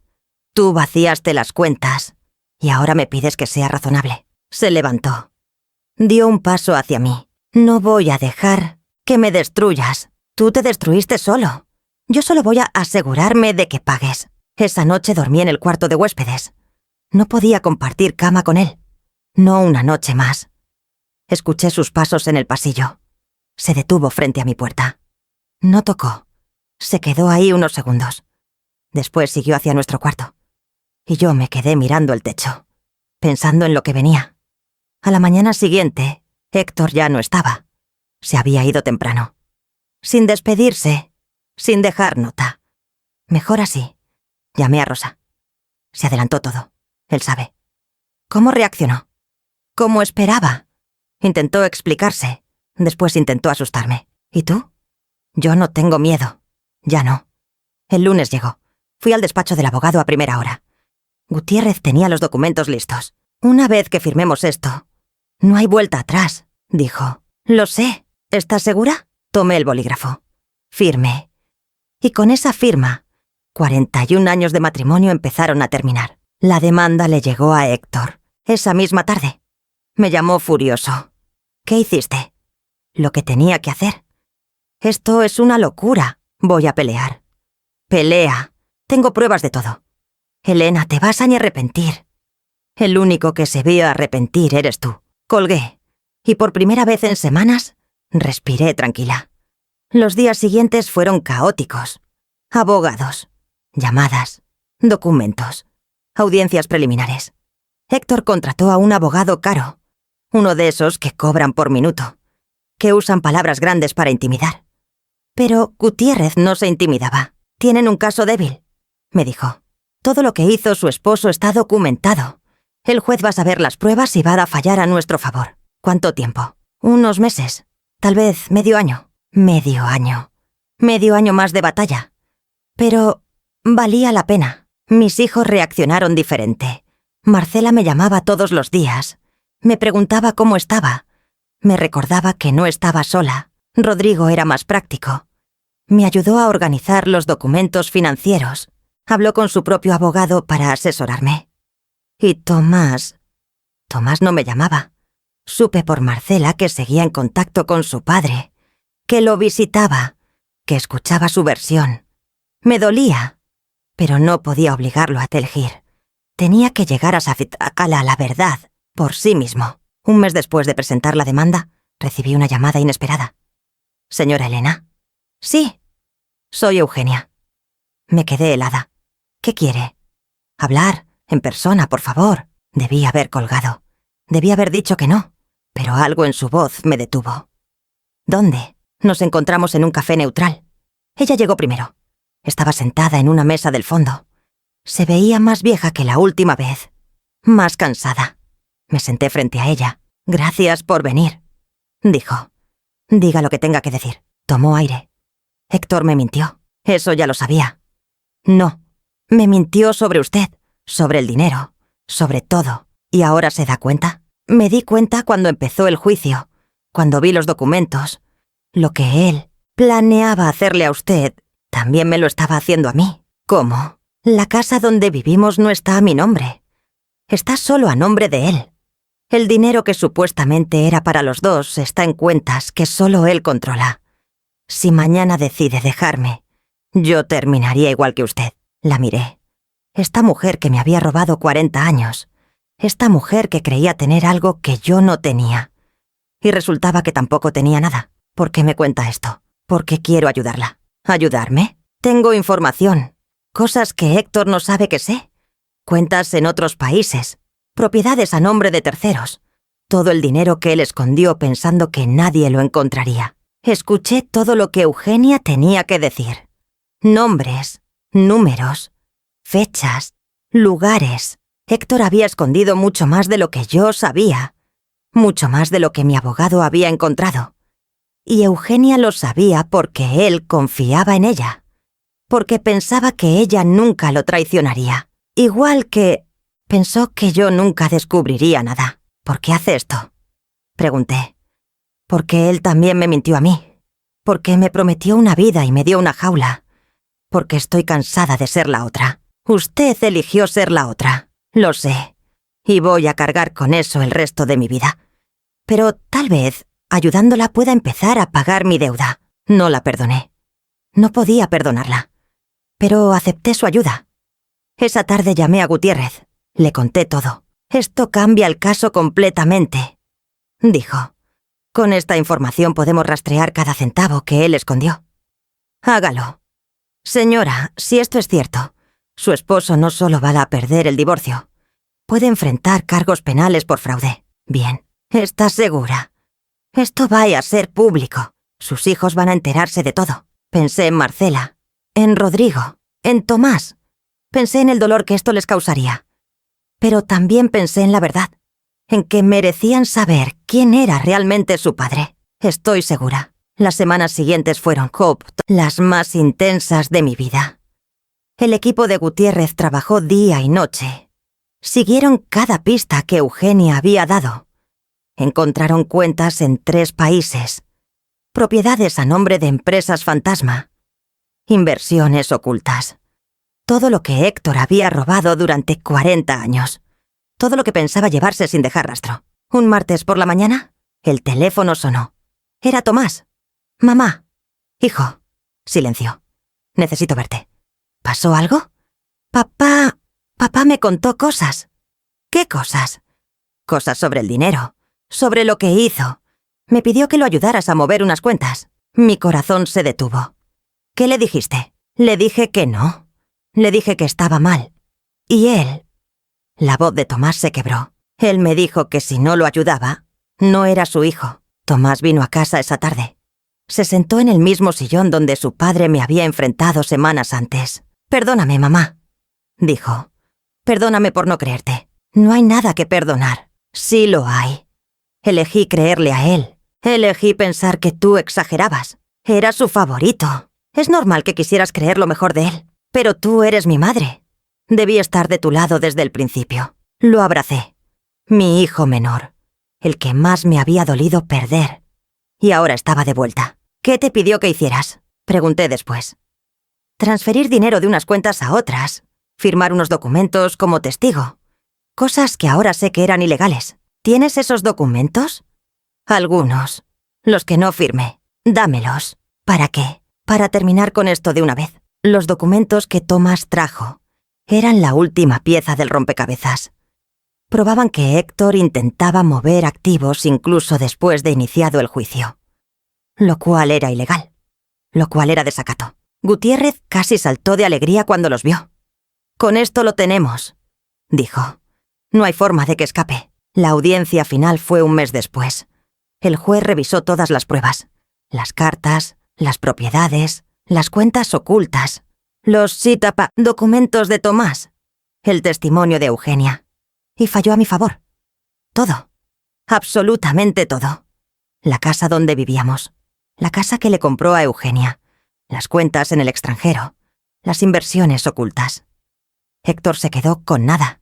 Tú vaciaste las cuentas. Y ahora me pides que sea razonable. Se levantó. Dio un paso hacia mí. No voy a dejar que me destruyas. Tú te destruiste solo. Yo solo voy a asegurarme de que pagues. Esa noche dormí en el cuarto de huéspedes. No podía compartir cama con él. No una noche más. Escuché sus pasos en el pasillo. Se detuvo frente a mi puerta. No tocó. Se quedó ahí unos segundos. Después siguió hacia nuestro cuarto. Y yo me quedé mirando el techo, pensando en lo que venía. A la mañana siguiente, Héctor ya no estaba. Se había ido temprano. Sin despedirse, sin dejar nota. Mejor así. Llamé a Rosa. Se adelantó todo. Él sabe. ¿Cómo reaccionó? Como esperaba. Intentó explicarse. Después intentó asustarme. ¿Y tú? Yo no tengo miedo. Ya no. El lunes llegó. Fui al despacho del abogado a primera hora. Gutiérrez tenía los documentos listos. Una vez que firmemos esto, no hay vuelta atrás, dijo. Lo sé. ¿Estás segura? Tomé el bolígrafo. Firmé. Y con esa firma, 41 años de matrimonio empezaron a terminar. La demanda le llegó a Héctor, esa misma tarde. Me llamó furioso. ¿Qué hiciste? Lo que tenía que hacer. Esto es una locura. Voy a pelear. Pelea. Tengo pruebas de todo. Elena, te vas a ni arrepentir. El único que se vio arrepentir eres tú. Colgué. Y por primera vez en semanas, respiré tranquila. Los días siguientes fueron caóticos. Abogados, llamadas, documentos, audiencias preliminares. Héctor contrató a un abogado caro. Uno de esos que cobran por minuto. Que usan palabras grandes para intimidar. Pero Gutiérrez no se intimidaba. Tienen un caso débil, me dijo. Todo lo que hizo su esposo está documentado. El juez va a saber las pruebas y va a fallar a nuestro favor. ¿Cuánto tiempo? Unos meses. Tal vez medio año. Medio año. Medio año más de batalla. Pero valía la pena. Mis hijos reaccionaron diferente. Marcela me llamaba todos los días. Me preguntaba cómo estaba. Me recordaba que no estaba sola. Rodrigo era más práctico. Me ayudó a organizar los documentos financieros. Habló con su propio abogado para asesorarme. Y Tomás no me llamaba. Supe por Marcela que seguía en contacto con su padre, que lo visitaba, que escuchaba su versión. Me dolía, pero no podía obligarlo a elegir. Tenía que llegar a sacar la verdad por sí mismo. Un mes después de presentar la demanda, recibí una llamada inesperada. «¿Señora Elena?» «Sí, soy Eugenia». Me quedé helada. «¿Qué quiere?» «Hablar, en persona, por favor». Debí haber colgado. Debí haber dicho que no, pero algo en su voz me detuvo. «¿Dónde?» «Nos encontramos en un café neutral». Ella llegó primero. Estaba sentada en una mesa del fondo. Se veía más vieja que la última vez. Más cansada. Me senté frente a ella. «Gracias por venir», dijo. «Diga lo que tenga que decir». Tomó aire. «Héctor me mintió. Eso ya lo sabía». «No. Me mintió sobre usted, sobre el dinero, sobre todo. ¿Y ahora se da cuenta?» «Me di cuenta cuando empezó el juicio, cuando vi los documentos. Lo que él planeaba hacerle a usted, también me lo estaba haciendo a mí». «¿Cómo?» «La casa donde vivimos no está a mi nombre. Está solo a nombre de él. El dinero que supuestamente era para los dos está en cuentas que solo él controla. Si mañana decide dejarme, yo terminaría igual que usted». La miré. Esta mujer que me había robado 40 años. Esta mujer que creía tener algo que yo no tenía. Y resultaba que tampoco tenía nada. ¿Por qué me cuenta esto? Porque quiero ayudarla. ¿Ayudarme? Tengo información. Cosas que Héctor no sabe que sé. Cuentas en otros países. Propiedades a nombre de terceros. Todo el dinero que él escondió pensando que nadie lo encontraría. Escuché todo lo que Eugenia tenía que decir. Nombres, números, fechas, lugares. Héctor había escondido mucho más de lo que yo sabía. Mucho más de lo que mi abogado había encontrado. Y Eugenia lo sabía porque él confiaba en ella. Porque pensaba que ella nunca lo traicionaría. Igual que pensó que yo nunca descubriría nada. ¿Por qué hace esto?, pregunté. Porque él también me mintió a mí. Porque me prometió una vida y me dio una jaula. Porque estoy cansada de ser la otra. Usted eligió ser la otra. Lo sé. Y voy a cargar con eso el resto de mi vida. Pero tal vez, ayudándola, pueda empezar a pagar mi deuda. No la perdoné. No podía perdonarla. Pero acepté su ayuda. Esa tarde llamé a Gutiérrez. Le conté todo. «Esto cambia el caso completamente», dijo. «Con esta información podemos rastrear cada centavo que él escondió». «Hágalo. Señora, si esto es cierto, su esposo no solo va a perder el divorcio, puede enfrentar cargos penales por fraude. Bien, ¿está segura? Esto va a ser público. Sus hijos van a enterarse de todo». Pensé en Marcela, en Rodrigo, en Tomás. Pensé en el dolor que esto les causaría. Pero también pensé en la verdad, en que merecían saber quién era realmente su padre. Estoy segura. Las semanas siguientes fueron las más intensas de mi vida. El equipo de Gutiérrez trabajó día y noche. Siguieron cada pista que Eugenia había dado. Encontraron cuentas en 3 países, propiedades a nombre de empresas fantasma, inversiones ocultas. Todo lo que Héctor había robado durante 40 años. Todo lo que pensaba llevarse sin dejar rastro. Un martes por la mañana, el teléfono sonó. Era Tomás. «Mamá». «Hijo». Silencio. «Necesito verte». «¿Pasó algo?» Papá me contó cosas». «¿Qué cosas?» «Cosas sobre el dinero, sobre lo que hizo. Me pidió que lo ayudaras a mover unas cuentas». Mi corazón se detuvo. «¿Qué le dijiste?» «Le dije que no. Le dije que estaba mal. Y él...» La voz de Tomás se quebró. Él me dijo que si no lo ayudaba, no era su hijo. Tomás vino a casa esa tarde. Se sentó en el mismo sillón donde su padre me había enfrentado semanas antes. «Perdóname, mamá», dijo. «Perdóname por no creerte. No hay nada que perdonar. Sí lo hay. Elegí creerle a él. Elegí pensar que tú exagerabas. Era su favorito. Es normal que quisieras creer lo mejor de él. Pero tú eres mi madre. Debí estar de tu lado desde el principio. Lo abracé. Mi hijo menor. El que más me había dolido perder. Y ahora estaba de vuelta. ¿Qué te pidió que hicieras? Pregunté después. Transferir dinero de unas cuentas a otras. Firmar unos documentos como testigo. Cosas que ahora sé que eran ilegales. ¿Tienes esos documentos? Algunos. Los que no firmé. Dámelos. ¿Para qué? Para terminar con esto de una vez. Los documentos que Tomás trajo eran la última pieza del rompecabezas. Probaban que Héctor intentaba mover activos incluso después de iniciado el juicio. Lo cual era ilegal. Lo cual era desacato. Gutiérrez casi saltó de alegría cuando los vio. «Con esto lo tenemos», dijo. «No hay forma de que escape». La audiencia final fue un mes después. El juez revisó todas las pruebas. Las cartas, las propiedades, las cuentas ocultas, los documentos de Tomás, el testimonio de Eugenia. Y falló a mi favor. Todo. Absolutamente todo. La casa donde vivíamos. La casa que le compró a Eugenia. Las cuentas en el extranjero. Las inversiones ocultas. Héctor se quedó con nada.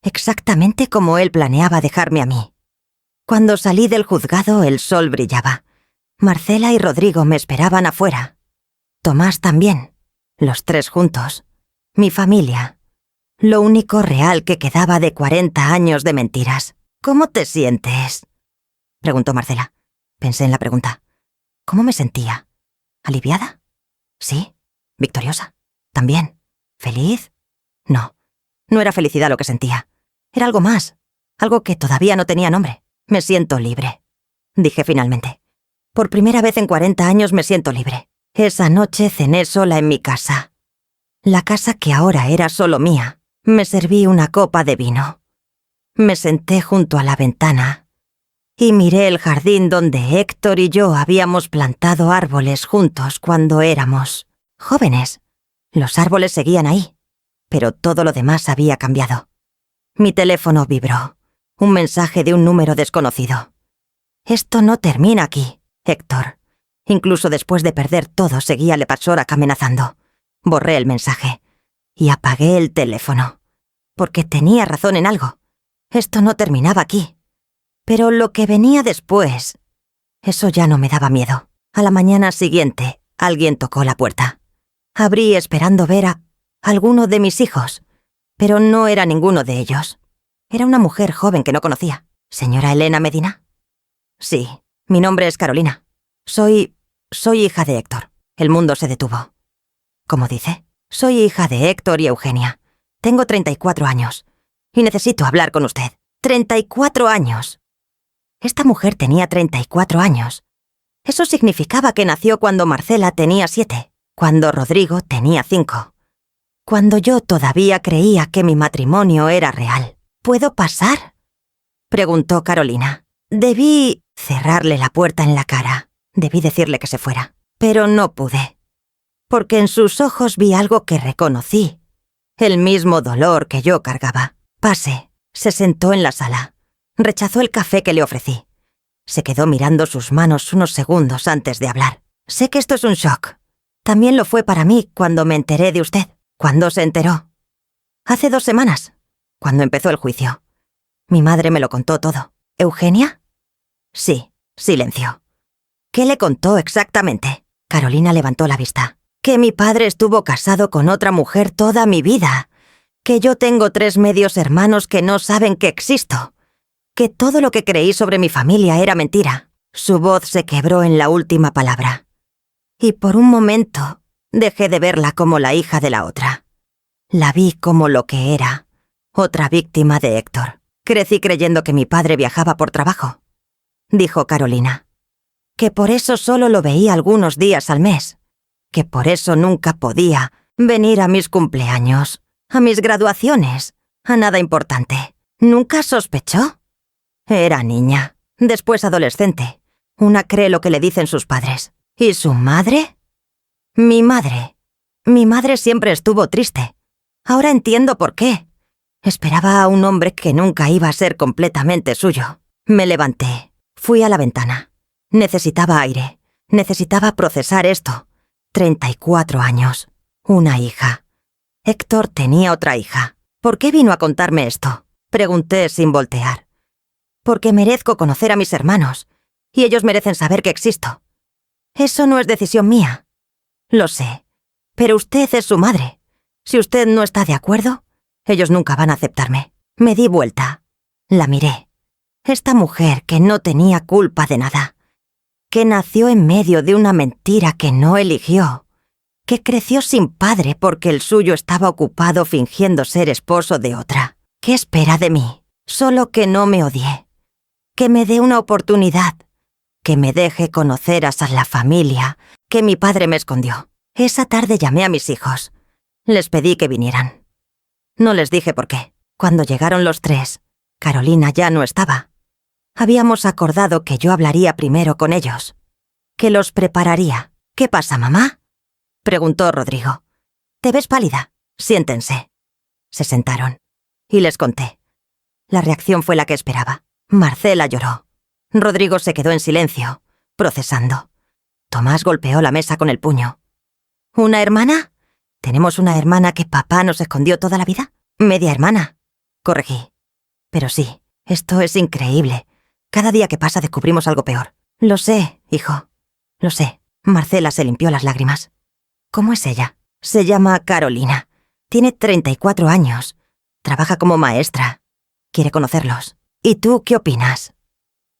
Exactamente como él planeaba dejarme a mí. Cuando salí del juzgado, el sol brillaba. Marcela y Rodrigo me esperaban afuera. Tomás también. Los tres juntos. Mi familia. Lo único real que quedaba de 40 años de mentiras. ¿Cómo te sientes?, preguntó Marcela. Pensé en la pregunta. ¿Cómo me sentía? ¿Aliviada? Sí. ¿Victoriosa? También. ¿Feliz? No. No era felicidad lo que sentía. Era algo más. Algo que todavía no tenía nombre. Me siento libre, dije finalmente. Por primera vez en 40 años me siento libre. Esa noche cené sola en mi casa. La casa que ahora era solo mía. Me serví una copa de vino. Me senté junto a la ventana y miré el jardín donde Héctor y yo habíamos plantado árboles juntos cuando éramos jóvenes. Los árboles seguían ahí, pero todo lo demás había cambiado. Mi teléfono vibró. Un mensaje de un número desconocido. «Esto no termina aquí, Héctor». Incluso después de perder todo, seguía Lepatsorak amenazando. Borré el mensaje y apagué el teléfono. Porque tenía razón en algo. Esto no terminaba aquí. Pero lo que venía después, eso ya no me daba miedo. A la mañana siguiente, alguien tocó la puerta. Abrí esperando ver a alguno de mis hijos, pero no era ninguno de ellos. Era una mujer joven que no conocía. ¿Señora Elena Medina? Sí, mi nombre es Carolina. Soy hija de Héctor. El mundo se detuvo. ¿Cómo dice? Soy hija de Héctor y Eugenia. Tengo 34 años. Y necesito hablar con usted. ¡34 años! Esta mujer tenía 34 años. Eso significaba que nació cuando Marcela tenía 7, cuando Rodrigo tenía 5. Cuando yo todavía creía que mi matrimonio era real. ¿Puedo pasar?, preguntó Carolina. Debí cerrarle la puerta en la cara. Debí decirle que se fuera. Pero no pude. Porque en sus ojos vi algo que reconocí. El mismo dolor que yo cargaba. Pase. Se sentó en la sala. Rechazó el café que le ofrecí. Se quedó mirando sus manos unos segundos antes de hablar. Sé que esto es un shock. También lo fue para mí cuando me enteré de usted. ¿Cuándo se enteró? Hace 2 semanas, cuando empezó el juicio. Mi madre me lo contó todo. ¿Eugenia? Sí, silenció. ¿Qué le contó exactamente? Carolina levantó la vista. Que mi padre estuvo casado con otra mujer toda mi vida. Que yo tengo 3 medios hermanos que no saben que existo. Que todo lo que creí sobre mi familia era mentira. Su voz se quebró en la última palabra. Y por un momento dejé de verla como la hija de la otra. La vi como lo que era, otra víctima de Héctor. Crecí creyendo que mi padre viajaba por trabajo, dijo Carolina. Que por eso solo lo veía algunos días al mes. Que por eso nunca podía venir a mis cumpleaños, a mis graduaciones, a nada importante. ¿Nunca sospechó? Era niña, después adolescente. Una cree lo que le dicen sus padres. ¿Y su madre? Mi madre. Mi madre siempre estuvo triste. Ahora entiendo por qué. Esperaba a un hombre que nunca iba a ser completamente suyo. Me levanté. Fui a la ventana. Necesitaba aire. Necesitaba procesar esto. 34 años. Una hija. Héctor tenía otra hija. ¿Por qué vino a contarme esto? Pregunté sin voltear. Porque merezco conocer a mis hermanos, y ellos merecen saber que existo. Eso no es decisión mía. Lo sé. Pero usted es su madre. Si usted no está de acuerdo, ellos nunca van a aceptarme. Me di vuelta. La miré. Esta mujer que no tenía culpa de nada. Que nació en medio de una mentira que no eligió. Que creció sin padre porque el suyo estaba ocupado fingiendo ser esposo de otra. ¿Qué espera de mí? Solo que no me odie. Que me dé una oportunidad. Que me deje conocer a la familia que mi padre me escondió. Esa tarde llamé a mis hijos. Les pedí que vinieran. No les dije por qué. Cuando llegaron los tres, Carolina ya no estaba. Habíamos acordado que yo hablaría primero con ellos. Que los prepararía. ¿Qué pasa, mamá?, preguntó Rodrigo. «Te ves pálida. Siéntense». Se sentaron. Y les conté. La reacción fue la que esperaba. Marcela lloró. Rodrigo se quedó en silencio, procesando. Tomás golpeó la mesa con el puño. «¿Una hermana? ¿Tenemos una hermana que papá nos escondió toda la vida? Media hermana», corregí. «Pero sí, esto es increíble. Cada día que pasa descubrimos algo peor». «Lo sé, hijo. Lo sé». Marcela se limpió las lágrimas. «¿Cómo es ella?» «Se llama Carolina. Tiene 34 años. Trabaja como maestra. Quiere conocerlos». «¿Y tú qué opinas?»,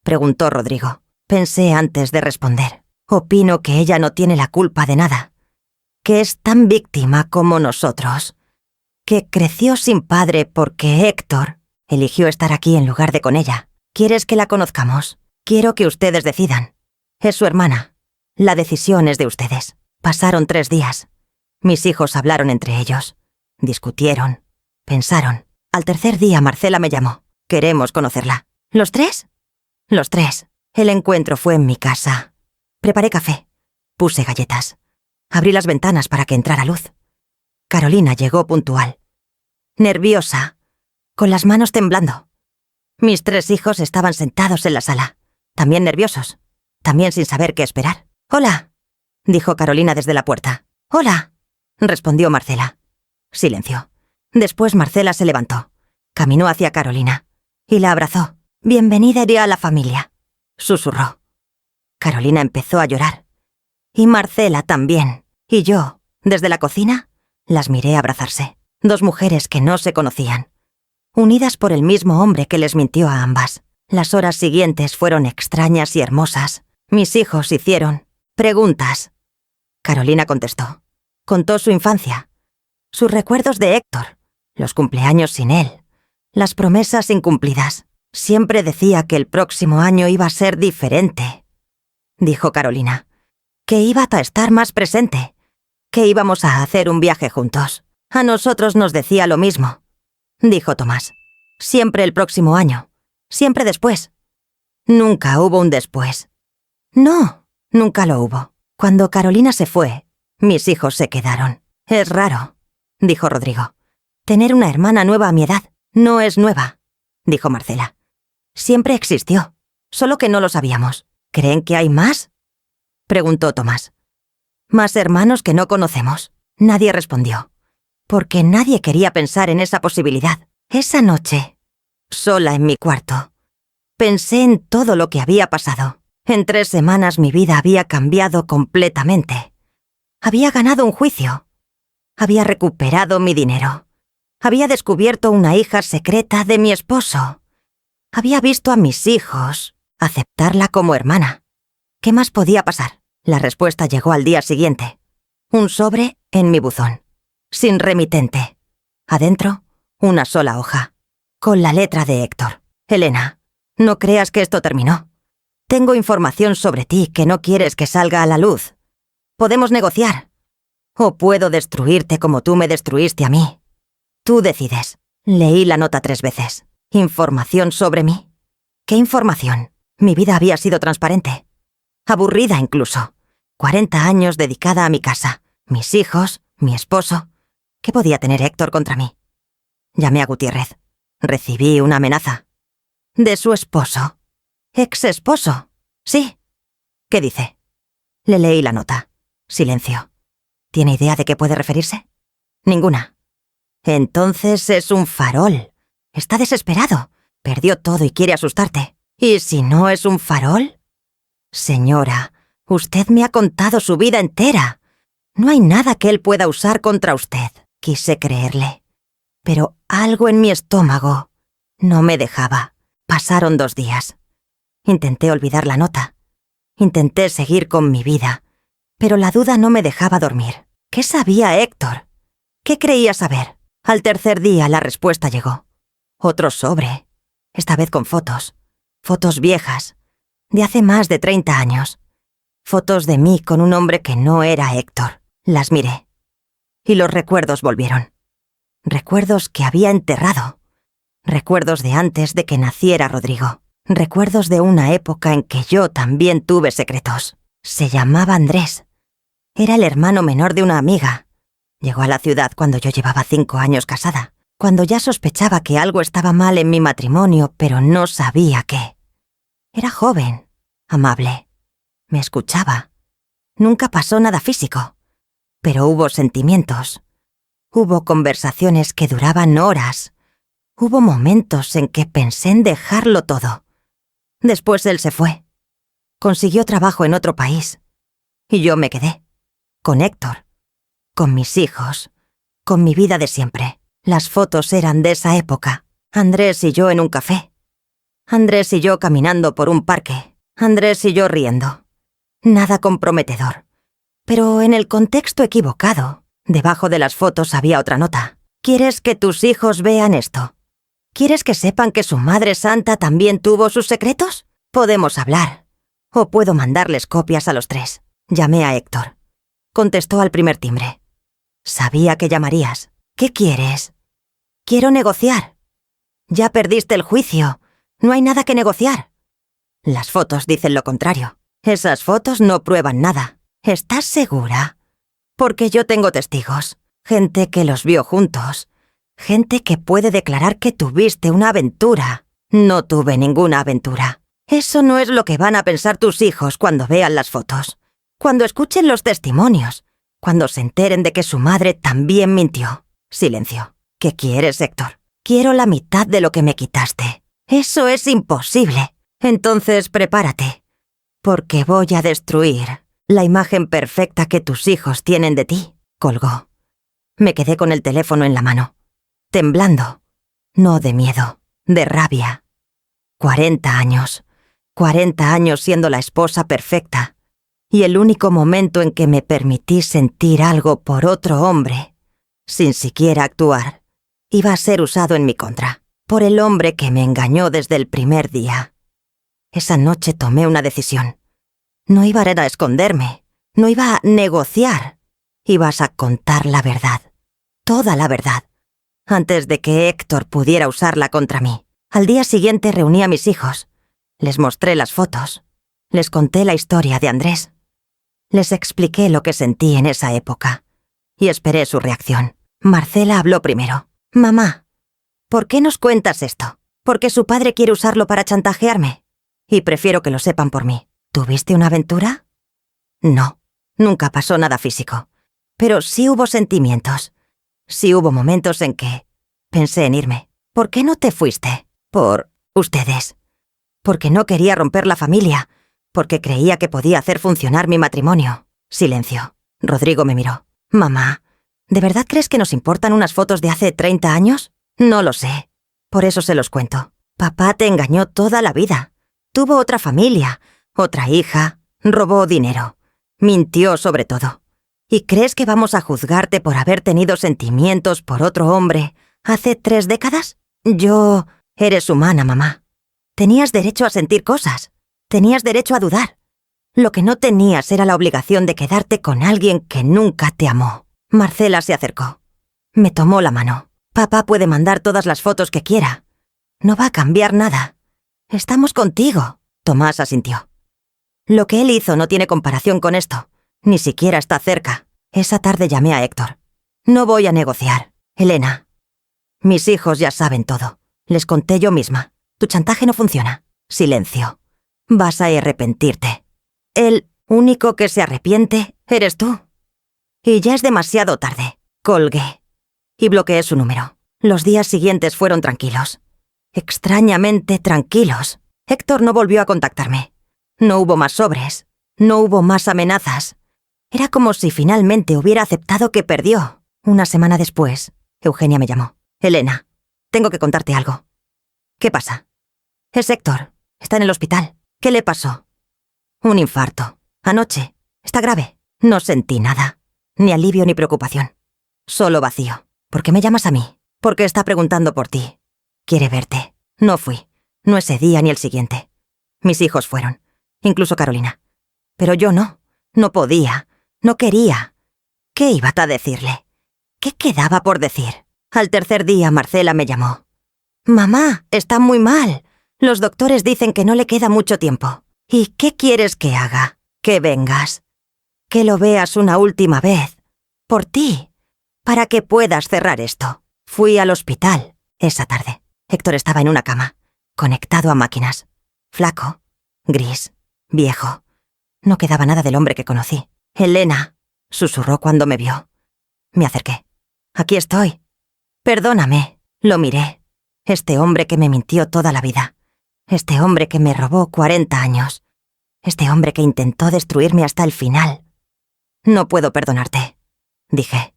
preguntó Rodrigo. Pensé antes de responder. Opino que ella no tiene la culpa de nada. Que es tan víctima como nosotros. Que creció sin padre porque Héctor eligió estar aquí en lugar de con ella. ¿Quieres que la conozcamos? Quiero que ustedes decidan. Es su hermana. La decisión es de ustedes». Pasaron 3 días. Mis hijos hablaron entre ellos. Discutieron. Pensaron. Al tercer día Marcela me llamó. «Queremos conocerla». «¿Los tres?» «Los tres». El encuentro fue en mi casa. Preparé café. Puse galletas. Abrí las ventanas para que entrara luz. Carolina llegó puntual. Nerviosa, con las manos temblando. Mis 3 hijos estaban sentados en la sala, también nerviosos, también sin saber qué esperar. «Hola», dijo Carolina desde la puerta. «Hola», respondió Marcela. Silencio. Después Marcela se levantó, caminó hacia Carolina y la abrazó. «Bienvenida a la familia», susurró. Carolina empezó a llorar. Y Marcela también. Y yo, desde la cocina, las miré abrazarse. 2 mujeres que no se conocían, unidas por el mismo hombre que les mintió a ambas. Las horas siguientes fueron extrañas y hermosas. Mis hijos hicieron preguntas. Carolina contestó. Contó su infancia, sus recuerdos de Héctor, los cumpleaños sin él, las promesas incumplidas. Siempre decía que el próximo año iba a ser diferente, dijo Carolina, que iba a estar más presente, que íbamos a hacer un viaje juntos. A nosotros nos decía lo mismo, dijo Tomás. Siempre el próximo año, siempre después. Nunca hubo un después. No, nunca lo hubo. Cuando Carolina se fue, mis hijos se quedaron. Es raro, dijo Rodrigo. Tener una hermana nueva a mi edad no es nueva, dijo Marcela. Siempre existió, solo que no lo sabíamos. ¿Creen que hay más?, preguntó Tomás. ¿Más hermanos que no conocemos? Nadie respondió, porque nadie quería pensar en esa posibilidad. Esa noche, sola en mi cuarto, pensé en todo lo que había pasado. En 3 semanas mi vida había cambiado completamente. Había ganado un juicio. Había recuperado mi dinero. Había descubierto una hija secreta de mi esposo. Había visto a mis hijos aceptarla como hermana. ¿Qué más podía pasar? La respuesta llegó al día siguiente. Un sobre en mi buzón, sin remitente. Adentro, una sola hoja, con la letra de Héctor. Elena, no creas que esto terminó. Tengo información sobre ti que no quieres que salga a la luz. Podemos negociar. O puedo destruirte como tú me destruiste a mí. Tú decides. Leí la nota 3 veces. ¿Información sobre mí? ¿Qué información? Mi vida había sido transparente. Aburrida incluso. 40 años dedicada a mi casa, mis hijos, mi esposo. ¿Qué podía tener Héctor contra mí? Llamé a Gutiérrez. Recibí una amenaza. De su esposo. Ex esposo. Sí. ¿Qué dice? Le leí la nota. Silencio. ¿Tiene idea de qué puede referirse? Ninguna. Entonces es un farol. Está desesperado. Perdió todo y quiere asustarte. ¿Y si no es un farol? Señora, usted me ha contado su vida entera. No hay nada que él pueda usar contra usted. Quise creerle. Pero algo en mi estómago no me dejaba. Pasaron 2 días. Intenté olvidar la nota. Intenté seguir con mi vida. Pero la duda no me dejaba dormir. ¿Qué sabía Héctor? ¿Qué creía saber? Al 3er día la respuesta llegó. Otro sobre. Esta vez con fotos. Fotos viejas. De hace más de 30 años. Fotos de mí con un hombre que no era Héctor. Las miré. Y los recuerdos volvieron. Recuerdos que había enterrado. Recuerdos de antes de que naciera Rodrigo. Recuerdos de una época en que yo también tuve secretos. Se llamaba Andrés. Era el hermano menor de una amiga. Llegó a la ciudad cuando yo llevaba 5 años casada. Cuando ya sospechaba que algo estaba mal en mi matrimonio, pero no sabía qué. Era joven, amable. Me escuchaba. Nunca pasó nada físico. Pero hubo sentimientos. Hubo conversaciones que duraban horas. Hubo momentos en que pensé en dejarlo todo. Después él se fue. Consiguió trabajo en otro país. Y yo me quedé. Con Héctor. Con mis hijos. Con mi vida de siempre. Las fotos eran de esa época. Andrés y yo en un café. Andrés y yo caminando por un parque. Andrés y yo riendo. Nada comprometedor. Pero en el contexto equivocado. Debajo de las fotos había otra nota. ¿Quieres que tus hijos vean esto? ¿Quieres que sepan que su madre santa también tuvo sus secretos? Podemos hablar. O puedo mandarles copias a los 3. Llamé a Héctor. Contestó al primer timbre. Sabía que llamarías. ¿Qué quieres? Quiero negociar. Ya perdiste el juicio. No hay nada que negociar. Las fotos dicen lo contrario. Esas fotos no prueban nada. ¿Estás segura? Porque yo tengo testigos. Gente que los vio juntos. Gente que puede declarar que tuviste una aventura. No tuve ninguna aventura. Eso no es lo que van a pensar tus hijos cuando vean las fotos. Cuando escuchen los testimonios. Cuando se enteren de que su madre también mintió. Silencio. ¿Qué quieres, Héctor? Quiero la mitad de lo que me quitaste. Eso es imposible. Entonces prepárate. Porque voy a destruir la imagen perfecta que tus hijos tienen de ti. Colgó. Me quedé con el teléfono en la mano. Temblando. No de miedo, de rabia. 40 años. 40 años siendo la esposa perfecta. Y el único momento en que me permití sentir algo por otro hombre, sin siquiera actuar, iba a ser usado en mi contra, por el hombre que me engañó desde el primer día. Esa noche tomé una decisión. No iba a esconderme, no iba a negociar. Ibas a contar la verdad, toda la verdad, antes de que Héctor pudiera usarla contra mí. Al día siguiente reuní a mis hijos. Les mostré las fotos. Les conté la historia de Andrés. Les expliqué lo que sentí en esa época. Y esperé su reacción. Marcela habló primero. «Mamá, ¿por qué nos cuentas esto? ¿Porque su padre quiere usarlo para chantajearme? Y prefiero que lo sepan por mí. ¿Tuviste una aventura?» No, nunca pasó nada físico. Pero sí hubo sentimientos. Sí hubo momentos en que pensé en irme. ¿Por qué no te fuiste? Por ustedes. Porque no quería romper la familia. Porque creía que podía hacer funcionar mi matrimonio. Silencio. Rodrigo me miró. «Mamá, ¿de verdad crees que nos importan unas fotos de hace 30 años? No lo sé. Por eso se los cuento. Papá te engañó toda la vida. Tuvo otra familia, otra hija, robó dinero. Mintió sobre todo. ¿Y crees que vamos a juzgarte por haber tenido sentimientos por otro hombre hace 3 décadas? Eres humana, mamá. Tenías derecho a sentir cosas. Tenías derecho a dudar. Lo que no tenías era la obligación de quedarte con alguien que nunca te amó». Marcela se acercó. Me tomó la mano. «Papá puede mandar todas las fotos que quiera. No va a cambiar nada. Estamos contigo». Tomás asintió. «Lo que él hizo no tiene comparación con esto. Ni siquiera está cerca». Esa tarde llamé a Héctor. «No voy a negociar. Elena, Mis hijos ya saben todo. Les conté yo misma. Tu chantaje no funciona. Silencio. Vas a arrepentirte. El único que se arrepiente eres tú. Y ya es demasiado tarde. Colgué. Y bloqueé su número. Los días siguientes fueron tranquilos. Extrañamente tranquilos. Héctor no volvió a contactarme. No hubo más sobres. No hubo más amenazas. Era como si finalmente hubiera aceptado que perdió. Una semana después, Eugenia me llamó. Elena, tengo que contarte algo. ¿Qué pasa? Es Héctor. Está en el hospital. ¿Qué le pasó? Un infarto. Anoche. Está grave. No sentí nada. Ni alivio ni preocupación. Solo vacío. ¿Por qué me llamas a mí? Porque está preguntando por ti. Quiere verte. No fui. No ese día ni el siguiente. Mis hijos fueron. Incluso Carolina. Pero yo no. No podía. No quería. ¿Qué iba a decirle? ¿Qué quedaba por decir? Al tercer día Marcela me llamó. Mamá, está muy mal. Los doctores dicen que no le queda mucho tiempo. ¿Y qué quieres que haga? Que vengas. Que lo veas una última vez. Por ti. Para que puedas cerrar esto. Fui al hospital esa tarde. Héctor estaba en una cama, conectado a máquinas. Flaco, gris, viejo. No quedaba nada del hombre que conocí. Elena, susurró cuando me vio. Me acerqué. Aquí estoy. Perdóname. Lo miré. Este hombre que me mintió toda la vida. Este hombre que me robó 40 años. Este hombre que intentó destruirme hasta el final. No puedo perdonarte, dije.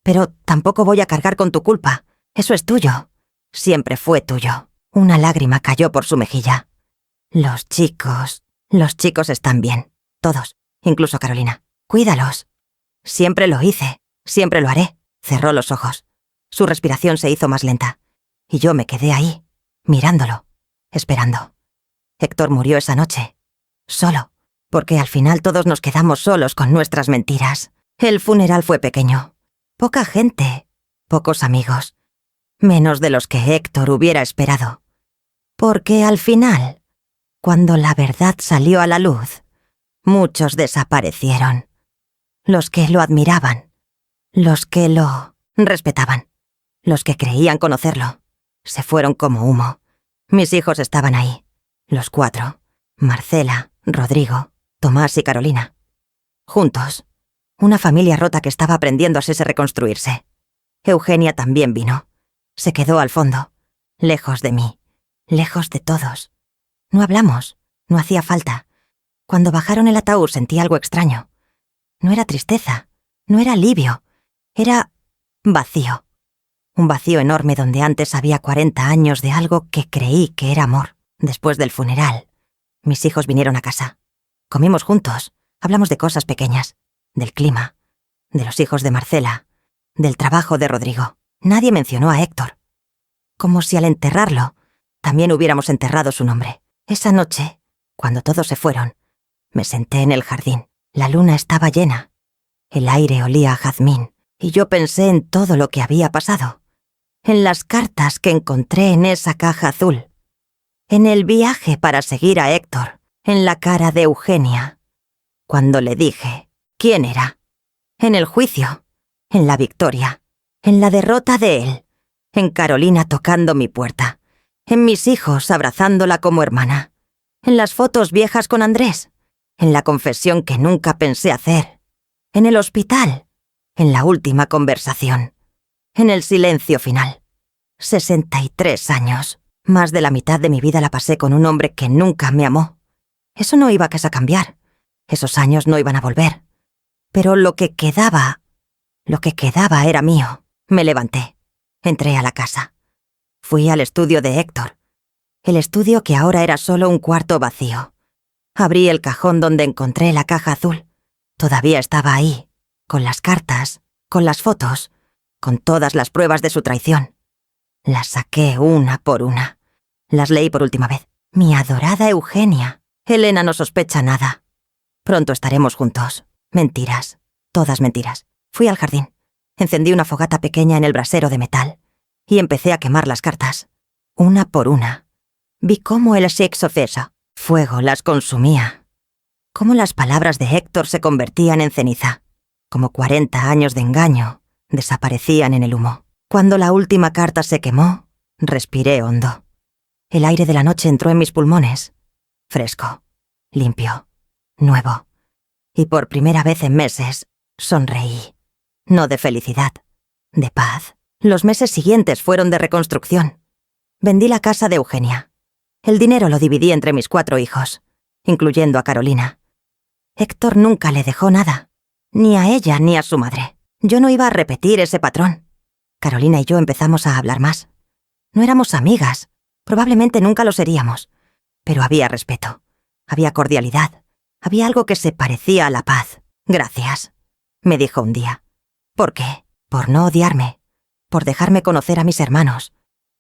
Pero tampoco voy a cargar con tu culpa. Eso es tuyo. Siempre fue tuyo. Una lágrima cayó por su mejilla. Los chicos están bien. Todos, incluso Carolina. Cuídalos. Siempre lo hice. Siempre lo haré. Cerró los ojos. Su respiración se hizo más lenta. Y yo me quedé ahí, mirándolo, esperando. Héctor murió esa noche. Solo. Porque al final todos nos quedamos solos con nuestras mentiras. El funeral fue pequeño. Poca gente. Pocos amigos. Menos de los que Héctor hubiera esperado. Porque al final, cuando la verdad salió a la luz, muchos desaparecieron. Los que lo admiraban. Los que lo respetaban. Los que creían conocerlo. Se fueron como humo. Mis hijos estaban ahí. Los 4. Marcela, Rodrigo, Tomás y Carolina. Juntos. Una familia rota que estaba aprendiendo a reconstruirse. Eugenia también vino. Se quedó al fondo. Lejos de mí. Lejos de todos. No hablamos. No hacía falta. Cuando bajaron el ataúd sentí algo extraño. No era tristeza. No era alivio. Era vacío. Un vacío enorme donde antes había 40 años de algo que creí que era amor. Después del funeral, mis hijos vinieron a casa. Comimos juntos. Hablamos de cosas pequeñas. Del clima. De los hijos de Marcela. Del trabajo de Rodrigo. Nadie mencionó a Héctor. Como si al enterrarlo, también hubiéramos enterrado su nombre. Esa noche, cuando todos se fueron, me senté en el jardín. La luna estaba llena. El aire olía a jazmín. Y yo pensé en todo lo que había pasado. En las cartas que encontré en esa caja azul. En el viaje para seguir a Héctor. En la cara de Eugenia. Cuando le dije quién era. En el juicio. En la victoria. En la derrota de él. En Carolina tocando mi puerta. En mis hijos abrazándola como hermana. En las fotos viejas con Andrés. En la confesión que nunca pensé hacer. En el hospital. En la última conversación. En el silencio final. 63 años. Más de la mitad de mi vida la pasé con un hombre que nunca me amó. Eso no iba a cambiar. Esos años no iban a volver. Pero lo que quedaba era mío. Me levanté. Entré a la casa. Fui al estudio de Héctor. El estudio que ahora era solo un cuarto vacío. Abrí el cajón donde encontré la caja azul. Todavía estaba ahí, con las cartas, con las fotos, con todas las pruebas de su traición. Las saqué una por una. Las leí por última vez. Mi adorada Eugenia. Elena no sospecha nada. Pronto estaremos juntos. Mentiras. Todas mentiras. Fui al jardín. Encendí una fogata pequeña en el brasero de metal. Y empecé a quemar las cartas. Una por una. Vi cómo el sexofesa, fuego, las consumía. Cómo las palabras de Héctor se convertían en ceniza. Como 40 años de engaño desaparecían en el humo. Cuando la última carta se quemó, respiré hondo. El aire de la noche entró en mis pulmones. Fresco, limpio, nuevo. Y por primera vez en meses, sonreí. No de felicidad, de paz. Los meses siguientes fueron de reconstrucción. Vendí la casa de Eugenia. El dinero lo dividí entre mis 4 hijos, incluyendo a Carolina. Héctor nunca le dejó nada, ni a ella ni a su madre. Yo no iba a repetir ese patrón. Carolina y yo empezamos a hablar más. No éramos amigas, probablemente nunca lo seríamos, pero había respeto, había cordialidad, había algo que se parecía a la paz. Gracias, me dijo un día. ¿Por qué? Por no odiarme, por dejarme conocer a mis hermanos,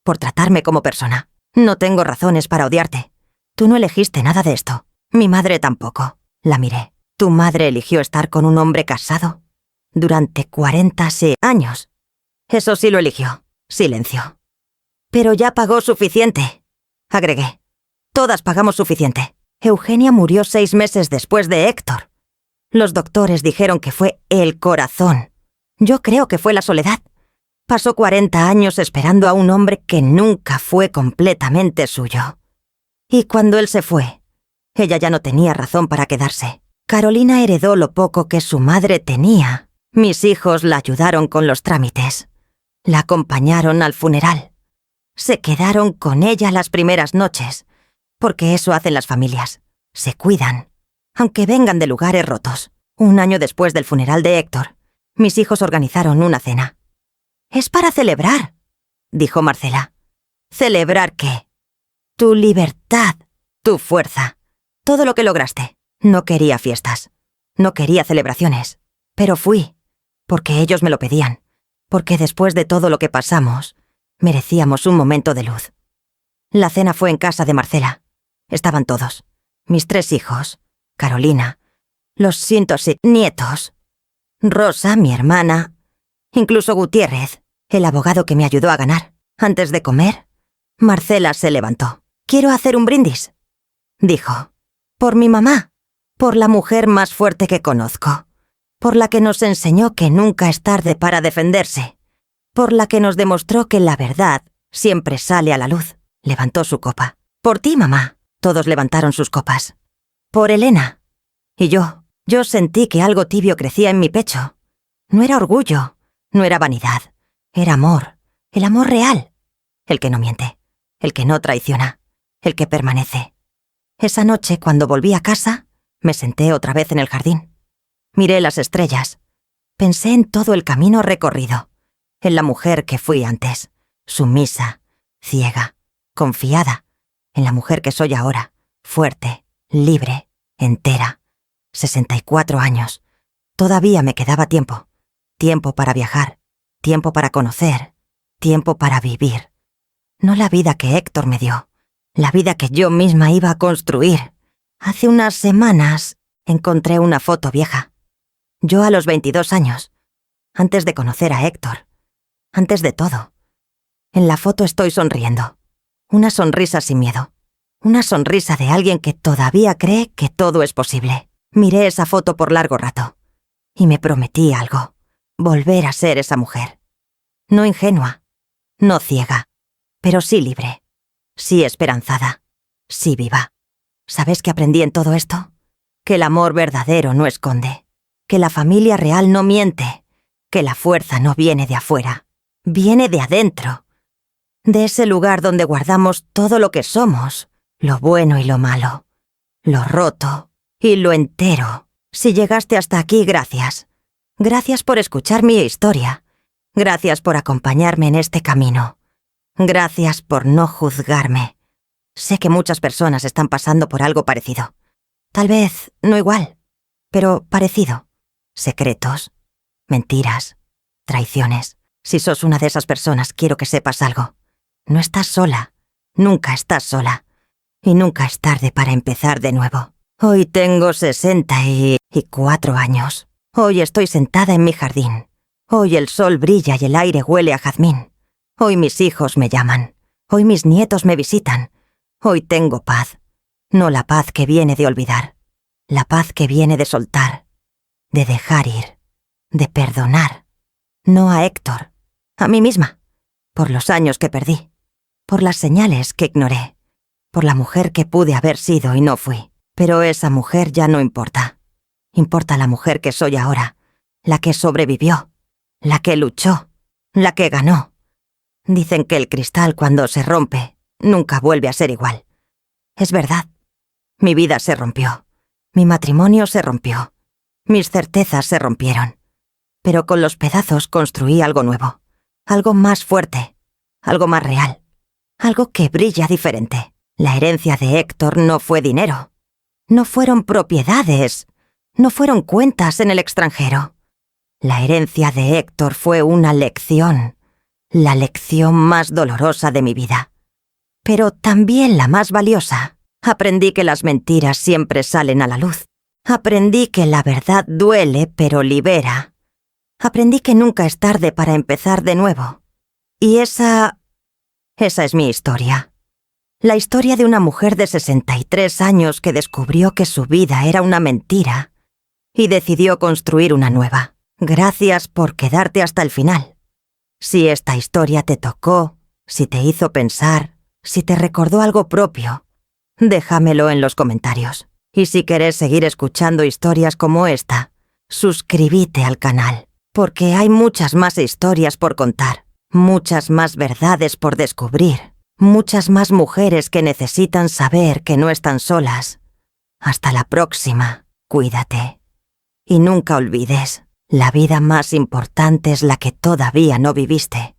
por tratarme como persona. No tengo razones para odiarte. Tú no elegiste nada de esto. Mi madre tampoco. La miré. ¿Tu madre eligió estar con un hombre casado? Durante 40 años. Eso sí lo eligió. Silencio. Pero ya pagó suficiente, agregué. Todas pagamos suficiente. Eugenia murió 6 meses después de Héctor. Los doctores dijeron que fue el corazón. Yo creo que fue la soledad. Pasó 40 años esperando a un hombre que nunca fue completamente suyo. Y cuando él se fue, ella ya no tenía razón para quedarse. Carolina heredó lo poco que su madre tenía. Mis hijos la ayudaron con los trámites. La acompañaron al funeral. Se quedaron con ella las primeras noches, porque eso hacen las familias. Se cuidan, aunque vengan de lugares rotos. 1 año después del funeral de Héctor, mis hijos organizaron una cena. «Es para celebrar», dijo Marcela. «¿Celebrar qué?» «Tu libertad, tu fuerza, todo lo que lograste». No quería fiestas, no quería celebraciones, pero fui, porque ellos me lo pedían, porque después de todo lo que pasamos, merecíamos un momento de luz. La cena fue en casa de Marcela. Estaban todos, mis 3 hijos, Carolina, los 107 nietos, Rosa, mi hermana, incluso Gutiérrez, el abogado que me ayudó a ganar. Antes de comer, Marcela se levantó. «Quiero hacer un brindis», dijo. «Por mi mamá, por la mujer más fuerte que conozco, por la que nos enseñó que nunca es tarde para defenderse, por la que nos demostró que la verdad siempre sale a la luz». Levantó su copa. «Por ti, mamá». Todos levantaron sus copas. «Por Elena». Y yo sentí que algo tibio crecía en mi pecho. No era orgullo, no era vanidad, era amor, el amor real, el que no miente, el que no traiciona, el que permanece. Esa noche, cuando volví a casa, me senté otra vez en el jardín. Miré las estrellas. Pensé en todo el camino recorrido, en la mujer que fui antes, sumisa, ciega, confiada, en la mujer que soy ahora, fuerte, libre, entera. 64 años. Todavía me quedaba tiempo. Tiempo para viajar, tiempo para conocer, tiempo para vivir. No la vida que Héctor me dio, la vida que yo misma iba a construir. Hace unas semanas encontré una foto vieja. Yo a los 22 años, antes de conocer a Héctor, antes de todo. En la foto estoy sonriendo. Una sonrisa sin miedo. Una sonrisa de alguien que todavía cree que todo es posible. Miré esa foto por largo rato y me prometí algo. Volver a ser esa mujer. No ingenua, no ciega, pero sí libre, sí esperanzada, sí viva. ¿Sabes qué aprendí en todo esto? Que el amor verdadero no esconde, que la familia real no miente, que la fuerza no viene de afuera, viene de adentro, de ese lugar donde guardamos todo lo que somos, lo bueno y lo malo, lo roto y lo entero. Si llegaste hasta aquí, gracias. Gracias por escuchar mi historia. Gracias por acompañarme en este camino. Gracias por no juzgarme. Sé que muchas personas están pasando por algo parecido. Tal vez no igual, pero parecido. Secretos, mentiras, traiciones. Si sos una de esas personas, quiero que sepas algo. No estás sola. Nunca estás sola. Y nunca es tarde para empezar de nuevo. Hoy tengo 64 años. Hoy estoy sentada en mi jardín. Hoy el sol brilla y el aire huele a jazmín. Hoy mis hijos me llaman. Hoy mis nietos me visitan. Hoy tengo paz. No la paz que viene de olvidar. La paz que viene de soltar. De dejar ir. De perdonar. No a Héctor. A mí misma. por los años que perdí, por las señales que ignoré, por la mujer que pude haber sido y no fui. Pero esa mujer ya no importa. Importa la mujer que soy ahora, la que sobrevivió, la que luchó, la que ganó. Dicen que el cristal, cuando se rompe, nunca vuelve a ser igual. Es verdad. Mi vida se rompió. Mi matrimonio se rompió. Mis certezas se rompieron. Pero con los pedazos construí algo nuevo. Algo más fuerte. Algo más real. Algo que brilla diferente. La herencia de Héctor no fue dinero. No fueron propiedades. No fueron cuentas en el extranjero. La herencia de Héctor fue una lección. La lección más dolorosa de mi vida. Pero también la más valiosa. Aprendí que las mentiras siempre salen a la luz. Aprendí que la verdad duele, pero libera. Aprendí que nunca es tarde para empezar de nuevo. Y esa es mi historia. La historia de una mujer de 63 años que descubrió que su vida era una mentira y decidió construir una nueva. Gracias por quedarte hasta el final. Si esta historia te tocó, si te hizo pensar, si te recordó algo propio, déjamelo en los comentarios. Y si querés seguir escuchando historias como esta, suscríbete al canal, porque hay muchas más historias por contar, muchas más verdades por descubrir, muchas más mujeres que necesitan saber que no están solas. Hasta la próxima, cuídate. Y nunca olvides, la vida más importante es la que todavía no viviste.